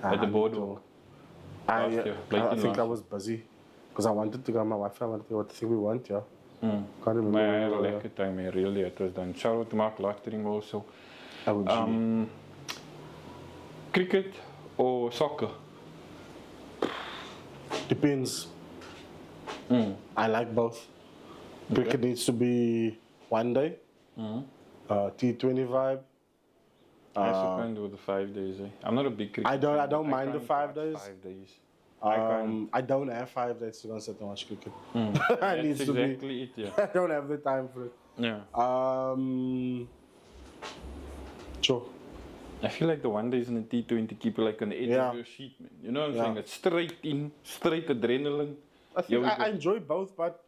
at the boardwalk. last year? Late I in think I last was busy because I wanted to go. My wife, I wanted to go. What thing we want, yeah. Can't remember. Maar I had a when we were lekker time here, really. It was done. Shout out to Mark Lottering also. OG. Cricket or soccer? Depends. I like both. Cricket needs to be one day. T20 vibe. I still can't do the 5 days. I'm not a big cricket I fan, don't but mind the can't 5 watch days. 5 days. I don't have 5 days to go and sit and watch cricket. That's I need to be. exactly it, yeah. I don't have the time for it. Yeah. Sure. I feel like the one days in the T20 keep you like on the edge of your seat, man. You know what I'm saying? It's straight in, straight adrenaline. I think I enjoy both, but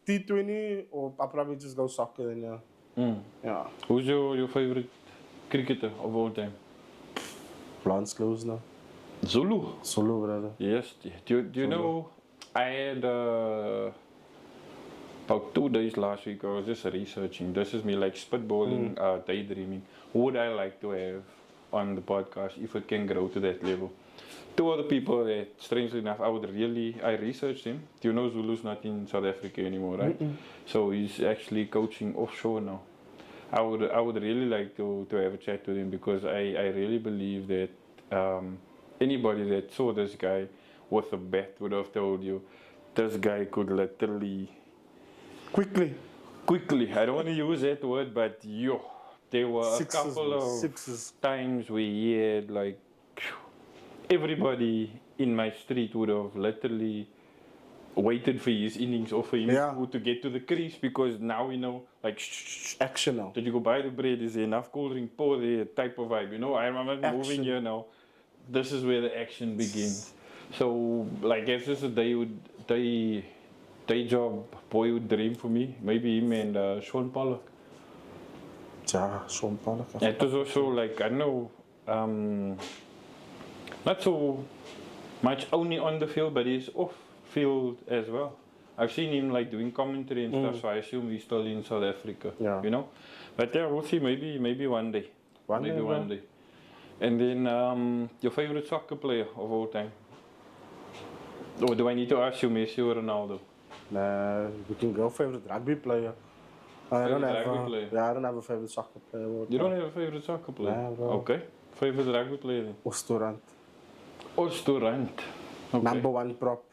T20 or I'll probably just go soccer then, yeah. Yeah. Who's your favorite cricketer of all time? Lance Close now. Zulu. Zulu, brother. Yes. Do you know, I had about 2 days last week, I was just researching. This is me like spitballing, daydreaming. Who would I like to have on the podcast if it can grow to that level? 2 other people that, strangely enough, I researched him. Do you know Zulu's not in South Africa anymore, right? So he's actually coaching offshore now. I would really like to have a chat with him because I really believe that anybody that saw this guy with a bat would have told you this guy could literally quickly, I don't want to use that word, but there were a couple of times where he had like everybody in my street would have literally waited for his innings or for him to get to the crease because now we know like action now. Did you go buy the bread? Is there enough cold drink? Pour there type of vibe. You know, I'm not moving here now. This is where the action begins. So like it's just a day job boyhood dream for me. Maybe him and Sean Pollock. Yeah, Sean Pollock. It was also like I know not so much only on the field, but he's off field as well. I've seen him like doing commentary and stuff, so I assume he's still in South Africa. Yeah. You know? But yeah, we'll see, maybe one day. One day. And then your favorite soccer player of all time? Or do I need to ask you Messi or Ronaldo? Nah, we can go favorite rugby player. I don't have a favorite soccer player. You don't have a favorite soccer player? Nah, bro. Okay. Favorite rugby player then? Ostorant. Okay. Number 1 prop.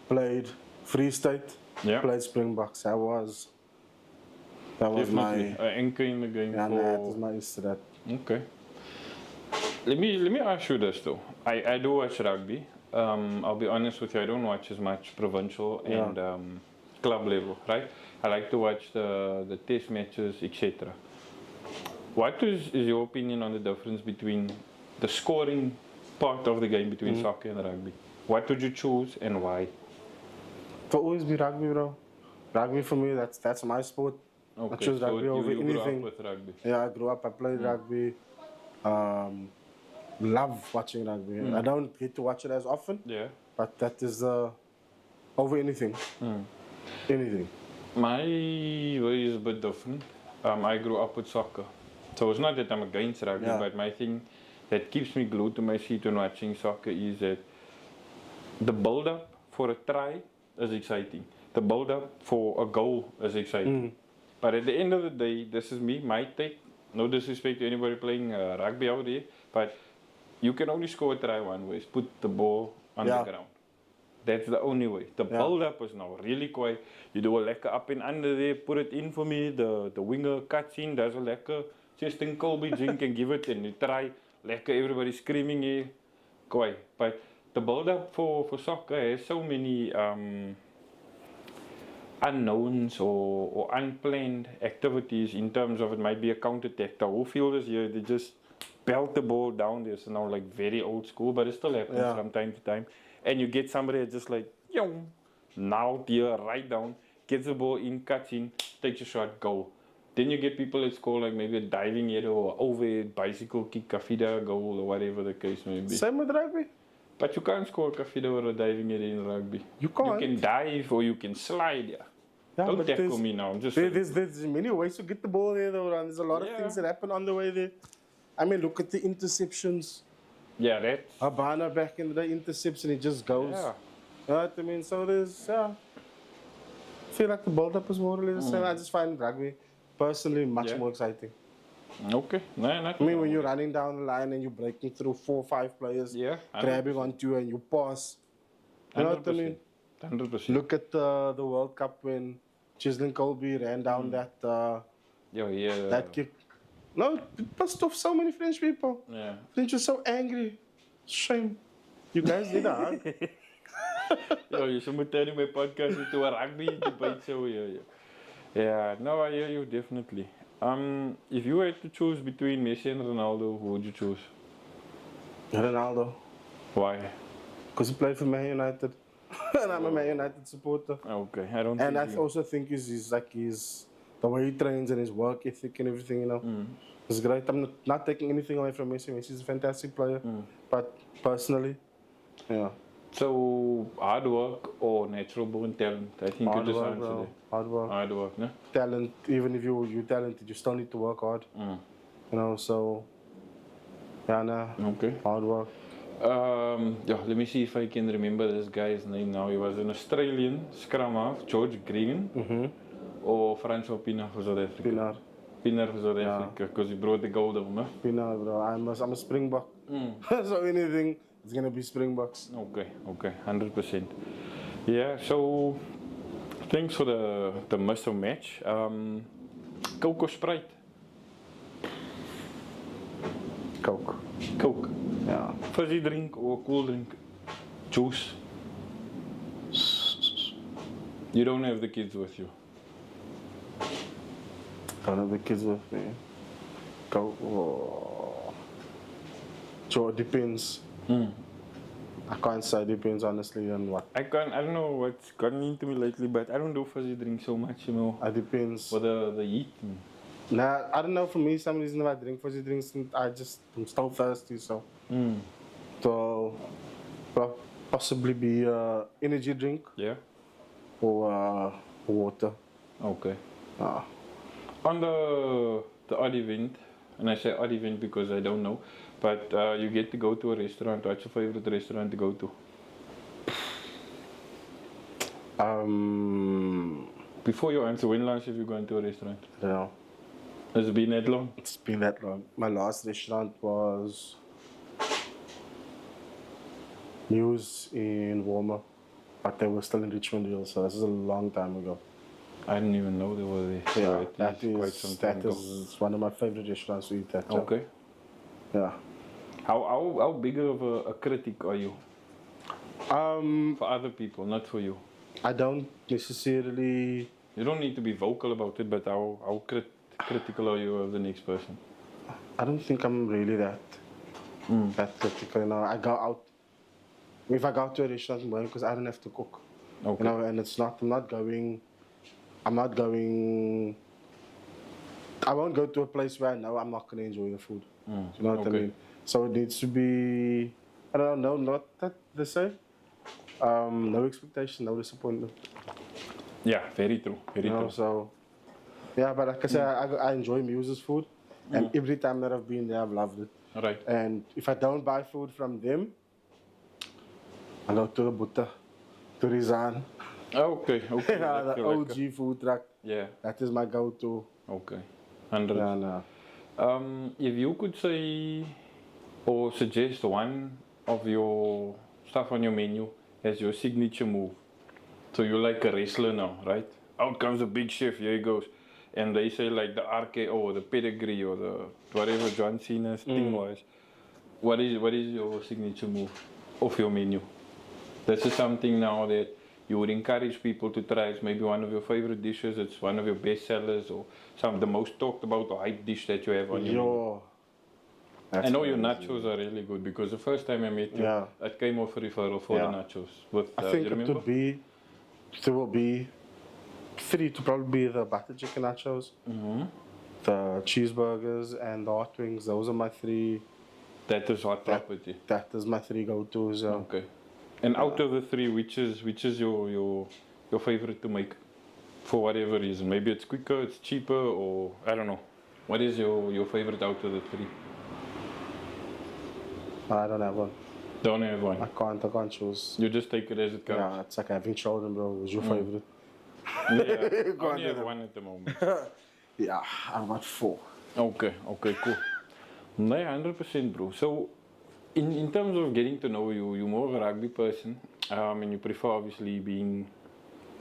Played Free State. Yeah. Played Springboks. That was definitely my anchor in the game. Yeah, that was my to that. Okay. Let me ask you this though. I do watch rugby. I'll be honest with you, I don't watch as much provincial and club level, right? I like to watch the test matches, etc. What is your opinion on the difference between the scoring part of the game between soccer and rugby? What would you choose and why? It'll always be rugby, bro. Rugby for me, that's my sport. Okay, I choose rugby over you anything. grew up with rugby. Yeah, I grew up, I played rugby. Love watching rugby. I don't get to watch it as often. Yeah. But that is over anything. Anything. My way is a bit different. I grew up with soccer. So it's not that I'm against rugby, but my thing that keeps me glued to my seat when watching soccer is that the build-up for a try is exciting. The build-up for a goal is exciting. But at the end of the day, this is me, my take. No disrespect to anybody playing rugby out there, but you can only score a try one way, is put the ball on the ground. That's the only way. The build-up is now really quiet. You do a lekker up and under there, put it in for me, the winger cuts in, does a lekker just in Colby drink and give it, and you try, lekker, everybody screaming here, quiet. But the build-up for soccer has so many unknowns or unplanned activities in terms of it might be a counter-attack. The whole field is here, they just belt the ball down there. So now like very old school, but it still happens from time to time. And you get somebody that's just like, now here, right down, gets the ball in, cuts in, takes a shot, goal. Then you get people that score like maybe a diving header or overhead, bicycle kick, kafida, goal, or whatever the case may be. Same with rugby? But you can't score a kafida or a diving header in rugby. You can't. You can dive or you can slide, Don't tackle me now. I'm just there's many ways to get the ball there, though. There's a lot of things that happen on the way there. I mean, look at the interceptions Yeah, that's. Habana back in the day intercepts and he just goes. Yeah. You know what I mean? So there's, I feel like the build-up is more or less the same. I just find rugby personally much Yeah. more exciting. Okay. No, I mean, when you're running down the line and you're breaking through 4 or 5 players, Yeah, grabbing 100%. onto you and you pass. You know what I mean? 100%. Look at the World Cup when Chislin Colby ran down Yeah. that kick. No, it pissed off so many French people. Yeah. French were so angry. Shame. You guys need a hug. Yo, je zou meteen in mijn podcast into a rugby debate so yeah. Yeah, no, I hear you definitely. If you had to choose between Messi and Ronaldo, who would you choose? Ronaldo. Why? Because he played for Man United. And I'm a Man United supporter. Okay, I don't. And I think also think he's the way he trains and his work ethic and everything, you know. It's great. I'm not taking anything away from Messi. Messi's a fantastic player. But personally, yeah. So hard work or natural born talent? I think Hard you just work, answered bro. it. Hard work. Hard work, no? Talent, even if you're talented, you still need to work hard. You know, so, yeah, nah. Okay. Hard work. Yeah, let me see if I can remember this guy's name now. He was an Australian scrum half, George Green, or Francois Pienaar for South Africa. Pienaar for South Africa, because he brought the gold home, no? Pienaar, bro. I'm a Springbok. So anything, it's gonna be Springboks. Okay, 100%. Yeah, so thanks for the must-have match. Coke or Sprite? Coke. Coke. Yeah. Fizzy drink or cool drink? Juice. You don't have the kids with you. Don't have the kids with me. Coke. Oh. So it depends. I can't say depends honestly on what. I don't know what's gotten into me lately, but I don't do fizzy drink so much, you know. It depends. For the heat. Nah, I don't know. For me, some reason if I drink fizzy drinks, I'm still thirsty. So, so possibly be energy drink. Yeah. Or water. Okay. On the odd event, and I say odd event because I don't know, but you get to go to a restaurant. What's your favorite restaurant to go to? Before you answer, when last have you gone to a restaurant? I don't know. Has it been that long? It's been that long. My last restaurant was Muse in Warmer, but they were still in Richmondville, so this is a long time ago. I didn't even know they were there. Yeah, So that quite is one of my favorite restaurants to eat at. Okay. Yeah. How big of a critic are you? For other people, not for you. I don't necessarily. You don't need to be vocal about it, but how critical are you of the next person? I don't think I'm really that critical. You know, I go out. If I go to a restaurant, I'm going because I don't have to cook. Okay. You know, and it's not. I'm not going. I won't go to a place where I know I'm not going to enjoy the food. You know what I mean? So it needs to be. I don't know. Not that they say. No expectation, no disappointment. Yeah, very true. Very You know, true. so, yeah, but like I said, I enjoy Muse's food, and every time that I've been there, I've loved it. Right. And if I don't buy food from them, I go to the Buddha, to Rizan. Okay. Yeah, the Lekker. OG food truck. Yeah. That is my go-to. Okay. 100. Yeah, no. If you could say or suggest one of your stuff on your menu as your signature move. So you're like a wrestler now, right? Out comes the big chef, here he goes. And they say like the RKO or the pedigree or the whatever John Cena's thing was. What is your signature move of your menu? This is something now that you would encourage people to try. It's maybe one of your favorite dishes, it's one of your best sellers or some of the most talked about or hype dish that you have on your menu. I know your nachos are really good because the first time I met you, it came off a referral for the nachos. With, I think you remember? there will be 3 to probably be the butter chicken nachos, the cheeseburgers, and the hot wings. Those are my 3. That is hot property. That is my 3 go-tos. Okay. And out of the 3, which is your favorite to make? For whatever reason. Maybe it's quicker, it's cheaper, or I don't know. What is your favorite out of the 3? I don't have one. Don't have one. I can't choose. You just take it as it comes. Yeah, it's like having children, bro. Who's your favorite? Yeah, I Go on, only have then. one at the moment. Yeah, I've got 4. Okay, cool. No, 100% bro. So, in terms of getting to know you, you're more of a rugby person, and you prefer obviously being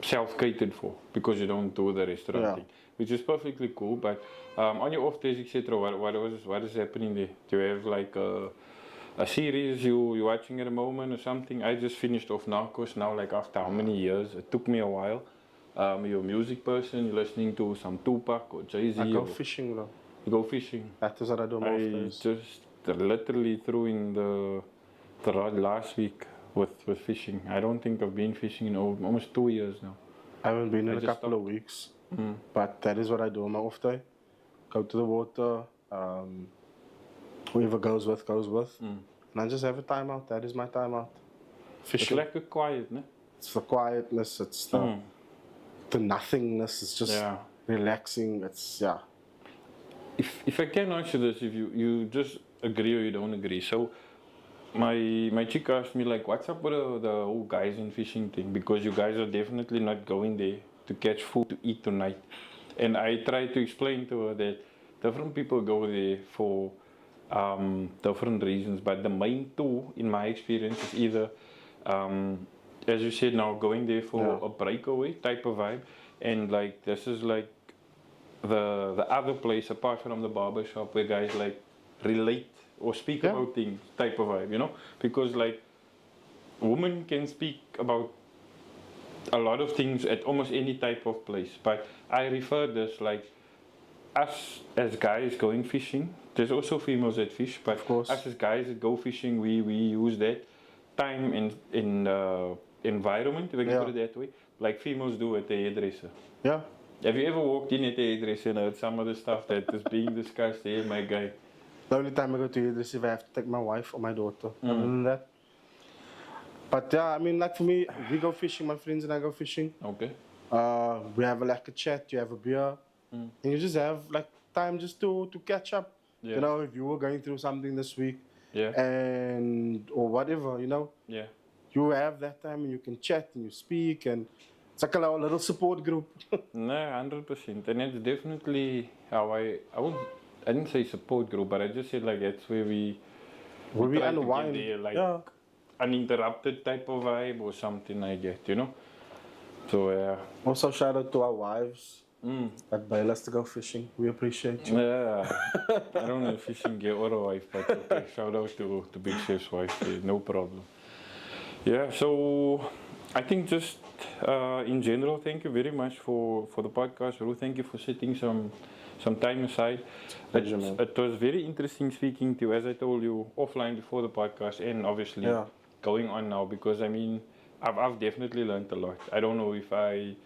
self-catered for because you don't do the restaurant thing, which is perfectly cool. But on your off days, etc., what is happening there? Do you have like a series you're watching at the moment or something? I just finished off Narcos now, like after how many years? It took me a while. You're a music person, you're listening to some Tupac or Jay-Z. I go fishing, bro. You go fishing. That is what I do more I days. just literally threw in the rod last week with fishing. I don't think I've been fishing in almost 2 years now. I haven't been in a just couple of weeks, but that is what I do on my off day. Go to the water, whoever goes with. And I just have a time out. That is my time out. It's Fishing. like a quiet, ne? It's the quietness, it's the nothingness, it's just relaxing, it's, If I can answer this, if you just agree or you don't agree. So my chick asked me like, what's up with the whole guys in fishing thing? Because you guys are definitely not going there to catch food to eat tonight. And I tried to explain to her that different people go there for different reasons, but the main two, in my experience, is either, as you said now, going there for a breakaway type of vibe, and like this is like the other place apart from the barber shop where guys like relate or speak about things type of vibe, you know, because like women can speak about a lot of things at almost any type of place, but I refer this like us as guys going fishing. There's also females that fish, but of course, us as guys that go fishing, we use that time in environment, if I can put it that way, like females do at the hairdresser. Yeah. Have you ever walked in at the hairdresser and heard some of the stuff that is being discussed there, my guy? The only time I go to hairdresser if I have to take my wife or my daughter. Other than that. But yeah, I mean, like for me, we go fishing, my friends and I go fishing. Okay. We have like a chat, you have a beer, and you just have like time just to catch up. Yeah. You know, if you were going through something this week, Yeah. and or whatever, you know, Yeah. you have that time and you can chat and you speak, and it's like a little support group. No, 100%, and it's definitely how I didn't say support group, but I just said like that's where we try unwind. to get there, like uninterrupted type of vibe or something like that, you know. So Also, shout out to our wives that bail us to go fishing. We appreciate you. yeah, I don't know if fishing gear or a wife, but okay, shout out to Big Chef's wife, no problem. Yeah, so I think just in general, thank you very much for the podcast, Ru. Thank you for setting some time aside. It was very interesting speaking to you, as I told you offline before the podcast, and obviously going on now, because I mean, I've definitely learned a lot. I don't know if I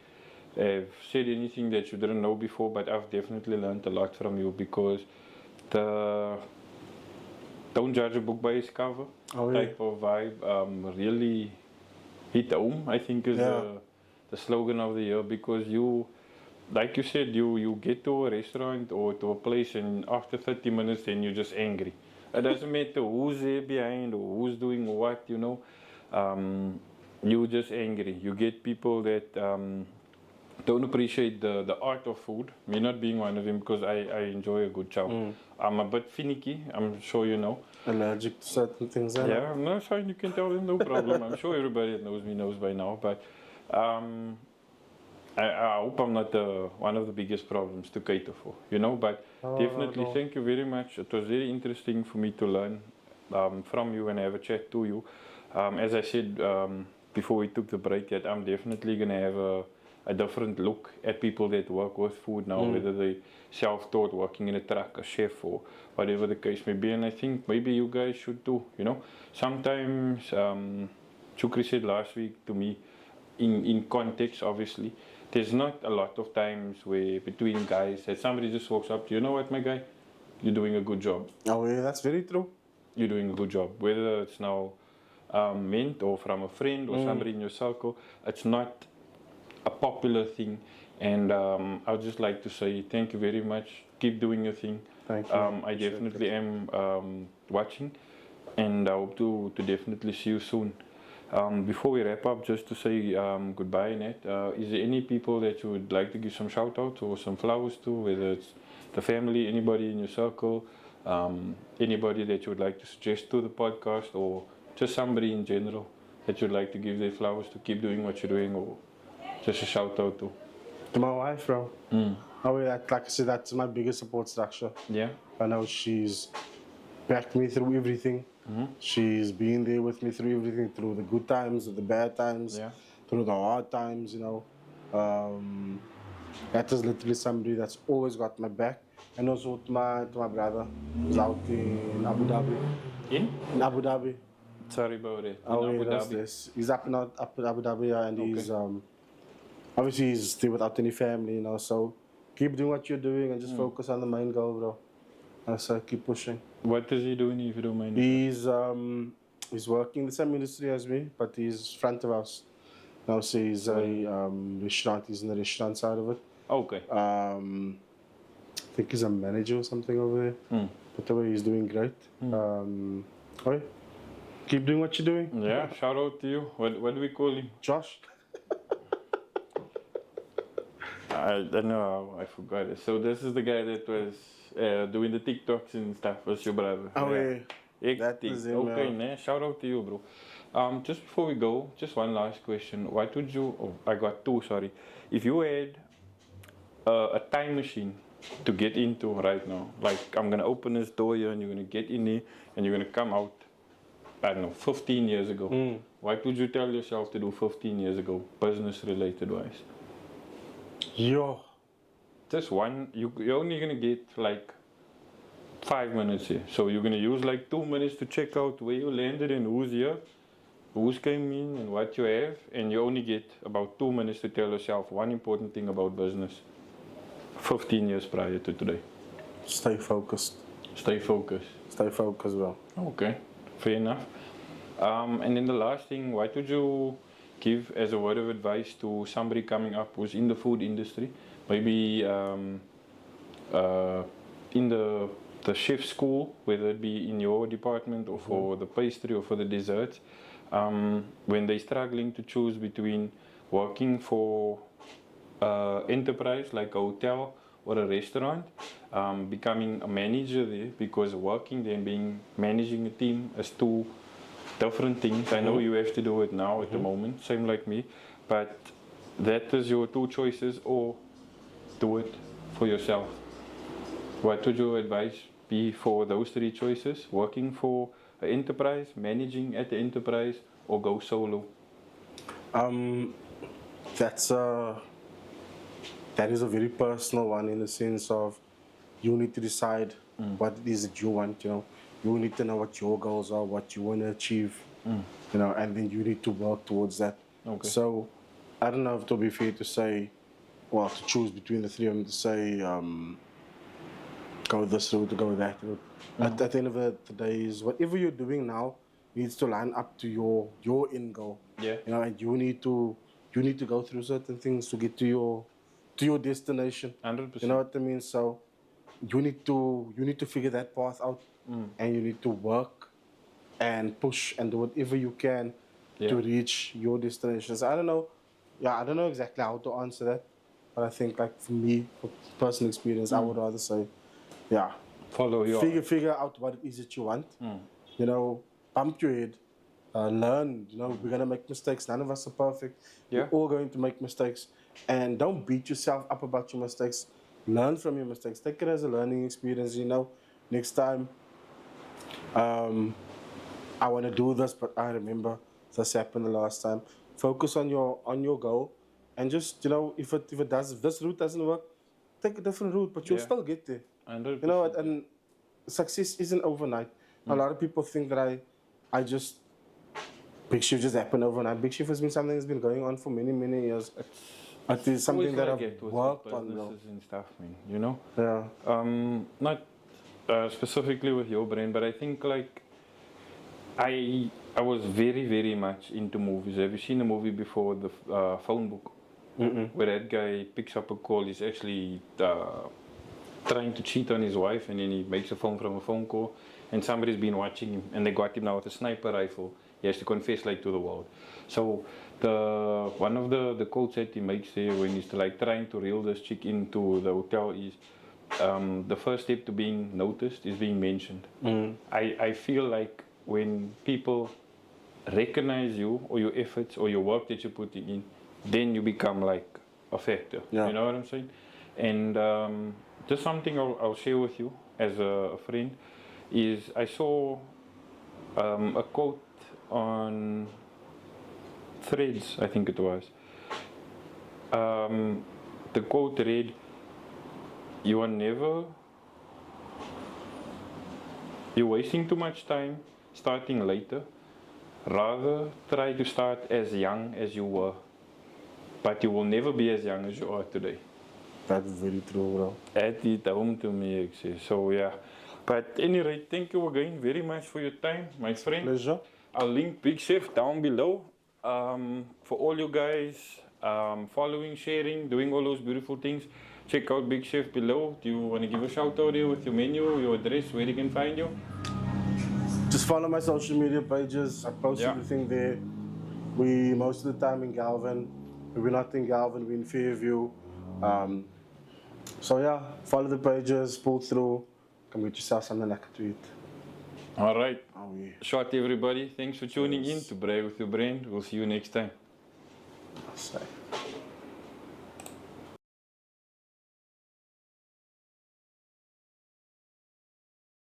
have said anything that you didn't know before, but I've definitely learned a lot from you, because the don't judge a book by its cover type of vibe really hit home, I think, is the slogan of the year, because you, like you said, you get to a restaurant or to a place and after 30 minutes then you're just angry. It doesn't matter who's there behind or who's doing what, you know. You're just angry. You get people that don't appreciate the art of food. Me not being one of them, because I enjoy a good chow. I'm a bit finicky, I'm sure you know. Allergic to certain things. Yeah, no, it's fine, you can tell them, no problem. I'm sure everybody that knows me knows by now, but I hope I'm not one of the biggest problems to cater for, you know, but definitely thank you very much. It was very interesting for me to learn from you and have a chat to you. As I said before we took the break, that I'm definitely going to have a different look at people that work with food now, whether they self-taught, working in a truck, a chef, or whatever the case may be. And I think maybe you guys should too, you know. Sometimes, Chukri said last week to me, in context obviously, there's not a lot of times where between guys that somebody just walks up to you, know what, my guy, you're doing a good job. Oh yeah, that's very true. You're doing a good job. Whether it's now meant or from a friend or somebody in your circle, it's not a popular thing. And I would just like to say thank you very much. Keep doing your thing. Thank you. I definitely am watching. and I hope to definitely see you soon. Before we wrap up, just to say goodbye, Nat, is there any people that you would like to give some shout outs or some flowers to, whether it's the family, anybody in your circle, anybody that you would like to suggest to the podcast, or just somebody in general that you'd like to give their flowers to keep doing what you're doing, or just a shout out to? To my wife, bro. Oh, yeah, like I said, that's my biggest support structure. Yeah. I know she's backed me through everything. She's been there with me through everything, through the good times, the bad times, Yeah. through the hard times, you know. That is literally somebody that's always got my back. And also to my brother, who's out in Abu Dhabi. In Abu Dhabi. Sorry about it. In Oh, Abu he does Dhabi. this. He's up in Abu Dhabi, yeah, and he's obviously he's still without any family, you know. So keep doing what you're doing and just focus on the main goal, bro. And so keep pushing. What is he doing, if you don't mind? He's working in the same industry as me, but he's front of house. Now, so he's a restaurant. He's in the restaurant side of it. Okay. I think he's a manager or something over there. But the way he's doing great. Okay. Keep doing what you're doing. Yeah, shout out to you. What do we call him? Josh. I don't know, I forgot it. So this is the guy that was doing the TikToks and stuff, was your brother. Oh, yeah. That Hectic. is him, Okay, yeah. man. Shout out to you, bro. Just before we go, just one last question. What would you? Oh, I got two. Sorry. If you had a time machine to get into right now, like I'm gonna open this door here and you're gonna get in there and you're gonna come out, I don't know, 15 years ago. What would you tell yourself to do 15 years ago, business related wise? Yo. Just one. You're only gonna get like 5 minutes here. So you're gonna use like 2 minutes to check out where you landed and who's here, who's came in and what you have, and you only get about 2 minutes to tell yourself one important thing about business 15 years prior to today. Stay focused. Stay focused. Stay focused, bro. Okay, fair enough. And then the last thing, what would you give as a word of advice to somebody coming up who's in the food industry, maybe in the chef school, whether it be in your department or for the pastry or for the desserts, when they're struggling to choose between working for enterprise like a hotel or a restaurant, becoming a manager there, because working there and being managing a team is two different things. I know you have to do it now at the moment, same like me, but that is your two choices, or do it for yourself. What would your advice be for those three choices? Working for an enterprise, managing at the enterprise, or go solo? That is a very personal one, in the sense of you need to decide what it is that you want, you know. You need to know what your goals are, what you want to achieve, you know, and then you need to work towards that. Okay. So I don't know if it will be fair to say, well, to choose between the three of them, to say go this route, to go that route. At the end of the day, is whatever you're doing now needs to line up to your end goal. Yeah. You know, and you need to go through certain things to get to your destination. 100%. You know what I mean? So you need to figure that path out, and you need to work and push and do whatever you can to reach your destinations. I don't know exactly how to answer that, but I think, like, for me, for personal experience, I would rather say, follow your figure out what it is that you want. You know, bump your head, learn. You know, we're gonna make mistakes. None of us are perfect. We're all going to make mistakes, and don't beat yourself up about your mistakes. Learn from your mistakes. Take it as a learning experience. You know, next time, I want to do this, but I remember this happened the last time. Focus on your goal, and just, you know, if this route doesn't work, take a different route, but you'll still get there. 100%. You know, and success isn't overnight. A lot of people think that I just Big Shift just happened overnight. Big Shift has been something that's been going on for many, many years. It is something that I've worked on, bro. And stuff, man, you know. Yeah. Not specifically with your brand, but I think, like, I was very, very much into movies. Have you seen a movie before, the Phone Book? Where that guy picks up a call. He's actually trying to cheat on his wife, and then he makes a phone from a phone call, and somebody's been watching him, and they got him now with a sniper rifle. He has to confess like to the world. So one of the quotes that he makes there when he's like trying to reel this chick into the hotel is, the first step to being noticed is being mentioned. I feel like when people recognize you or your efforts or your work that you're putting in, then you become like a factor. Yeah. You know what I'm saying? And just something I'll share with you as a friend is I saw a quote on Threads, I think it was. The quote read, you're wasting too much time starting later. Rather try to start as young as you were, but you will never be as young as you are today. That's very true, bro. That is home to me, actually. So yeah. But anyway, thank you again very much for your time, my friend. Pleasure. I'll link Big Chef down below. For all you guys following, sharing, doing all those beautiful things, check out Big Chef below. Do you want to give a shout out here with your menu, your address, where they can find you? Just follow my social media pages. I post everything there. We most of the time in Galvin. If we're not in Galvin, we're in Fairview. So yeah, follow the pages, pull through, come get yourself something like a tweet. All right. Oh, yeah. Short everybody. Thanks for tuning in to Brag with Your Brand. We'll see you next time. Say.